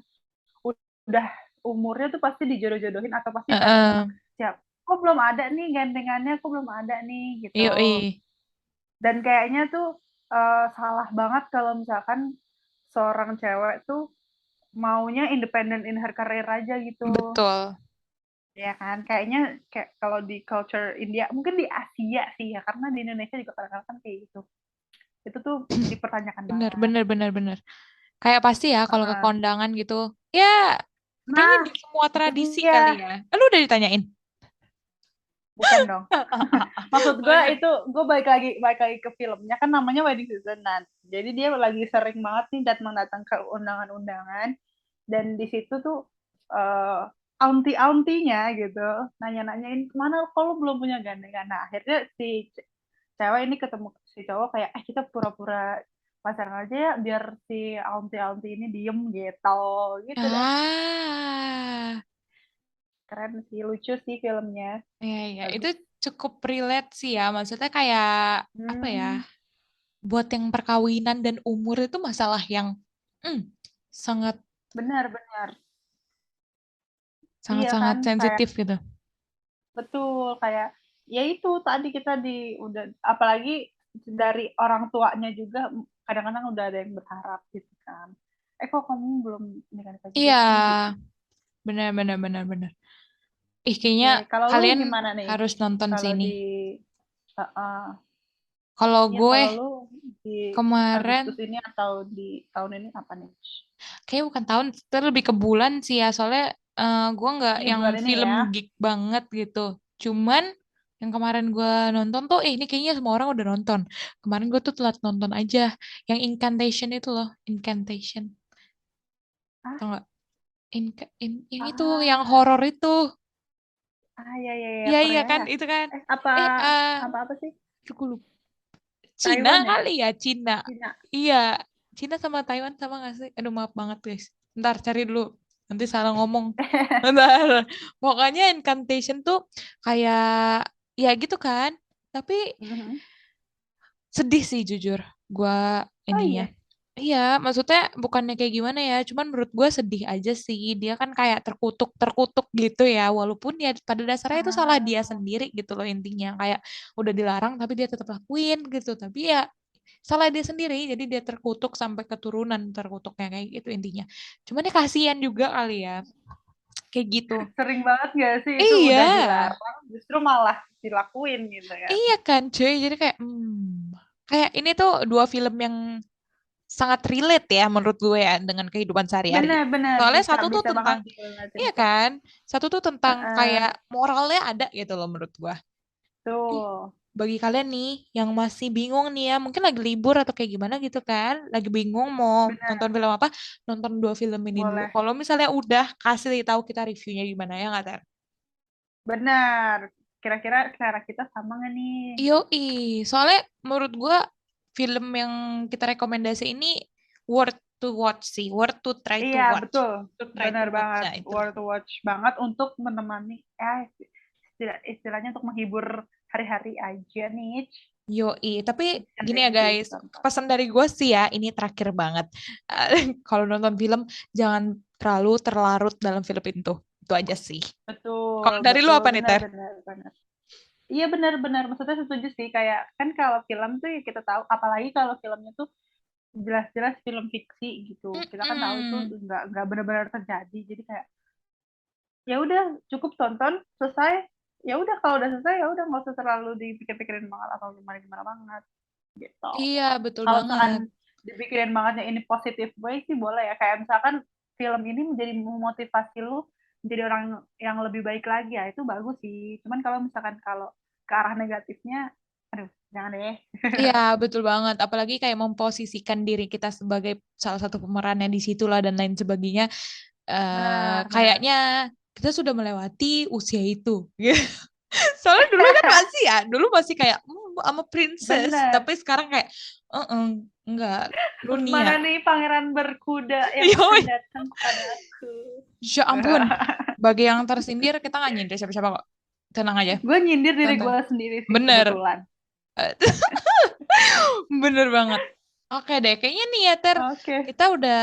udah umurnya tuh pasti dijodoh-jodohin atau pasti tanya sama Heeh. siap kok belum ada nih gantengannya kok belum ada nih gitu Yoi. dan kayaknya tuh salah banget kalau misalkan seorang cewek tuh maunya independent in her career aja gitu. Betul. Ya kan? Kayaknya kayak kalau di culture India, mungkin di Asia sih ya, karena di Indonesia juga kadang-kadang kan kayak gitu. Itu tuh dipertanyakan Bener, banget. bener, bener, bener. Kayak pasti ya kalau ke Uh, kondangan gitu. Ya, kayaknya nah, di semua itu tradisi dia. kali ya. Lu udah ditanyain? Bukan dong. Maksud Oh gue iya. itu gue balik lagi ke filmnya kan namanya Wedding Season. Nah, jadi dia lagi sering banget nih datang-datang ke undangan-undangan dan di situ tuh uh, aunty-auntinya gitu, nanya-nanyain kemana kalau belum punya gandengan. Nah akhirnya si cewek ini ketemu si cowok kayak kita pura-pura pacaran aja ya biar si aunty-aunty ini diem gitu gitu dah. Ah, Keren sih, lucu sih filmnya, ya ya, itu bagus. cukup relate sih ya. Maksudnya kayak apa ya? Hmm, Buat yang perkawinan dan umur itu masalah yang hmm, sangat benar-benar sangat iya sangat kan, kayak sensitif gitu. betul kayak ya itu tadi kita di udah apalagi dari orang tuanya juga kadang-kadang udah ada yang berharap gitu kan. Kok kamu belum nikah nikah juga Iya, sih gitu. benar benar benar benar. Ih, kayaknya Oke, kalau lu kalian gimana nih? harus nonton Kalau sini. di Kalau iya gue kalau lu di kemarin, Agustus ini atau di tahun ini apa nih? kayak bukan tahun, itu lebih ke bulan sih ya. Soalnya gue nggak Ini yang bulan ini film ya. geek banget gitu. Cuman yang kemarin gue nonton tuh, ini kayaknya semua orang udah nonton. Kemarin gue tuh telat nonton aja. Yang Incantation itu loh, Incantation. Ah, Tau nggak? Yang itu, yang ah, horor itu. ya ya ya Iya, iya Korea kan, ya. itu kan. Apa Eh, apa apa sih? aku lupa. Cina Taiwan ya? kali ya, Cina. Cina. Iya, Cina sama Taiwan sama nggak sih? Aduh, maaf banget guys. Ntar cari dulu. Nanti salah ngomong. Ntar. Pokoknya Incantation tuh kayak, ya gitu kan. Tapi Mhm. sedih sih jujur. Gua Oh ininya. iya. Iya, maksudnya bukannya kayak gimana ya. Cuman menurut gua sedih aja sih. Dia kan kayak terkutuk-terkutuk gitu ya. Walaupun ya pada dasarnya itu salah dia Ah, sendiri gitu loh intinya. Kayak udah dilarang tapi dia tetap lakuin gitu. Tapi ya salah dia sendiri, jadi dia terkutuk sampai keturunan terkutuknya kayak gitu intinya. Cuman ya kasihan juga kali ya, kayak gitu. sering banget gak sih itu Iya, udah dilarang, justru malah dilakuin gitu kan. iya kan cuy, jadi kayak kayak ini tuh dua film yang sangat relate ya menurut gue ya dengan kehidupan sehari-hari. Benar-benar Soalnya bisa satu tuh bisa banget tentang, dilewatin iya tuh. kan, satu tuh tentang kayak Heeh, moralnya ada gitu loh menurut gue. Ih, tuh. bagi kalian nih yang masih bingung nih ya, mungkin lagi libur atau kayak gimana gitu kan, lagi bingung mau nonton Benar, film apa, nonton dua film ini dulu. boleh. Kalau misalnya udah, kasih tahu kita reviewnya gimana ya nggak Ter? Benar. Kira-kira selera kita sama nggak nih? Yoi, soalnya menurut gua film yang kita rekomendasi ini worth to watch sih, worth to try to Iya, watch, betul. to try to Benar watch banget. nah itu. Worth to watch banget untuk menemani, istilahnya untuk menghibur hari-hari aja nih. Yoi, tapi gini ya Genrenya sih guys, ditonton. pesan dari gue sih ya, ini terakhir banget. Kalau nonton film, jangan terlalu terlarut dalam film itu aja sih. Betul, Kalau dari lu betul. apa nih, Ter? Benar-benar. Iya benar-benar maksudnya setuju sih kayak kan kalau film tuh ya kita tahu apalagi kalau filmnya tuh jelas-jelas film fiksi gitu kita kan tahu itu Mm-mm. nggak benar-benar terjadi jadi kayak ya udah cukup tonton selesai ya udah kalau udah selesai ya udah nggak usah terlalu dipikir-pikirin banget atau gimana gimana banget gitu Iya, betul kalau banget. misalkan dipikirin bangetnya ini positive way sih boleh ya kayak misalkan film ini menjadi memotivasi lu menjadi orang yang lebih baik lagi ya itu bagus sih cuman kalau misalkan kalau ke arah negatifnya aduh jangan deh. Iya, betul banget. Apalagi kayak memposisikan diri kita sebagai salah satu pemerannya di situlah dan lain sebagainya. Benar benar. Kayaknya kita sudah melewati usia itu. Soalnya dulu kan masih ya, dulu masih kayak I'm a princess, Benar. tapi sekarang kayak enggak, lu nih ya. Mana nih pangeran berkuda yang akan Yoi, datang kepada aku? ya ampun. Bagi yang tersindir, kita nggak nyindir siapa-siapa kok. Tenang aja, Gue nyindir diri santai. gue sendiri sih Bener, kebetulan. Eh, bener banget. Oke deh, kayaknya nih ya Ter, Oke. kita udah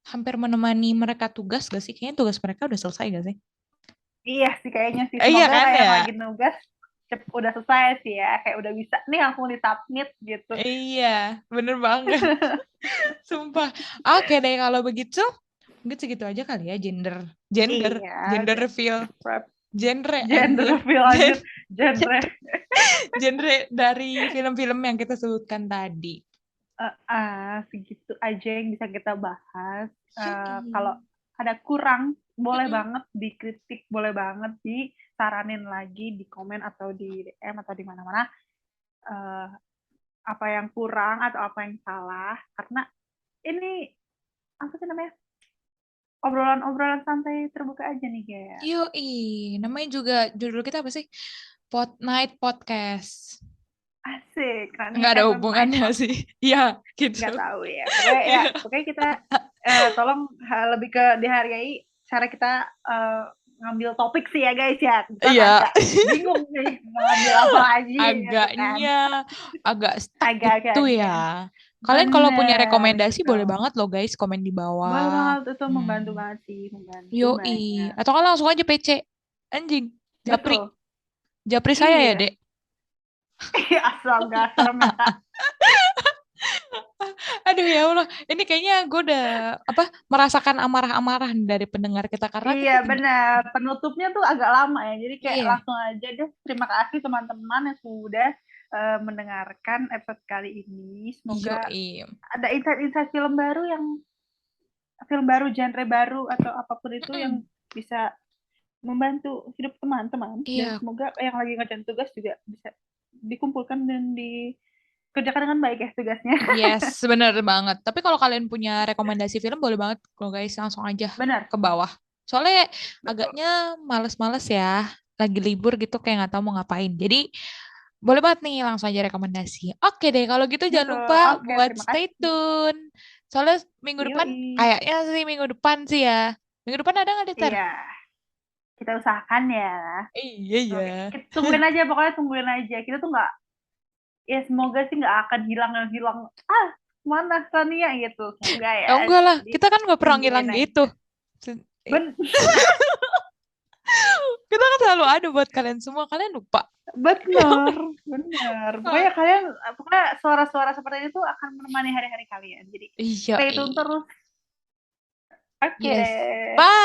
hampir menemani mereka tugas gak sih? Kayaknya tugas mereka udah selesai gak sih? Iya sih kayaknya sih. Iya Semoga kan kayak ya? yang lagi nugas udah selesai sih ya. Kayak udah bisa nih langsung disubmit gitu. Iya, bener banget. Sumpah. Oke deh, kalau begitu, mungkin segitu aja kali ya gender, gender, Iya, gender udah. reveal, Prep. genre Gender anjir, reveal anjir. Genre. genre dari film-film yang kita sebutkan tadi. Segitu aja yang bisa kita bahas. Kalau Yoi. ada kurang, boleh Mm-mm. banget dikritik, boleh banget disaranin lagi di komen atau di DM atau di mana-mana. Eh, apa yang kurang atau apa yang salah. Karena ini, apa sih namanya? obrolan-obrolan santai terbuka aja nih kayak. Yoi, namanya juga judul kita apa sih? Night Podcast. Asik, Nggak Rania ada and Night hubungannya Podcast. sih. Iya, gitu. Nggak tahu ya. Pokoknya kita tolong lebih ke dihargai cara kita ngambil topik sih ya guys ya. Kita Iya. agak bingung nih mau ngambil apa lagi gitu kan. Agaknya agak stuck gitu Agak-agaknya. ya. Kalian kalau punya Bener rekomendasi gitu. boleh banget loh guys, komen di Boleh bawah. banget, itu membantu Hmm. banget sih, membantu Yoi. banget. Atau kan langsung aja PC. Anjing. Japri. Betul. Japri saya ya, Iya. Dek. Astaga, serem ya Kak. Aduh ya Allah, ini kayaknya gue udah merasakan amarah-amarah dari pendengar kita karena Iya kita tidak. benar, penutupnya tuh agak lama ya, jadi kayak Iya. langsung aja deh. Terima kasih teman-teman yang sudah mendengarkan episode kali ini. Semoga Yoi. ada insight-insight film baru, genre baru atau apapun itu yang Mm-mm. bisa membantu hidup teman-teman, dan Iya, semoga yang lagi ngerjain tugas juga bisa dikumpulkan dan dikerjakan dengan baik ya tugasnya. yes, bener banget. Tapi kalau kalian punya rekomendasi film, boleh banget loh guys, langsung aja Benar, ke bawah. Soalnya betul. agaknya males-males ya, lagi libur gitu kayak nggak tahu mau ngapain. Jadi boleh banget nih langsung aja rekomendasi. Oke deh, kalau gitu jangan Betul. lupa Oke, buat terima stay kasih. tune. Soalnya minggu depan, Yoi. kayaknya sih minggu depan sih ya. Minggu depan ada nggak, Deter? Iya, kita usahakan ya. Iya, iya. Oke, kita tungguin aja, pokoknya tungguin aja. Kita tuh nggak, ya semoga sih nggak akan hilang. Ah, mana Tania gitu. Semoga ya. Oh enggak lah, Jadi kita kan nggak pernah ngilang tungguin gitu. aja. Ben Kita kan selalu ada buat kalian semua, kalian lupa. bener, bener. Pokoknya suara-suara seperti itu akan menemani hari-hari kalian. Jadi Iya, stay tune terus. Oke yes. deh. Bye.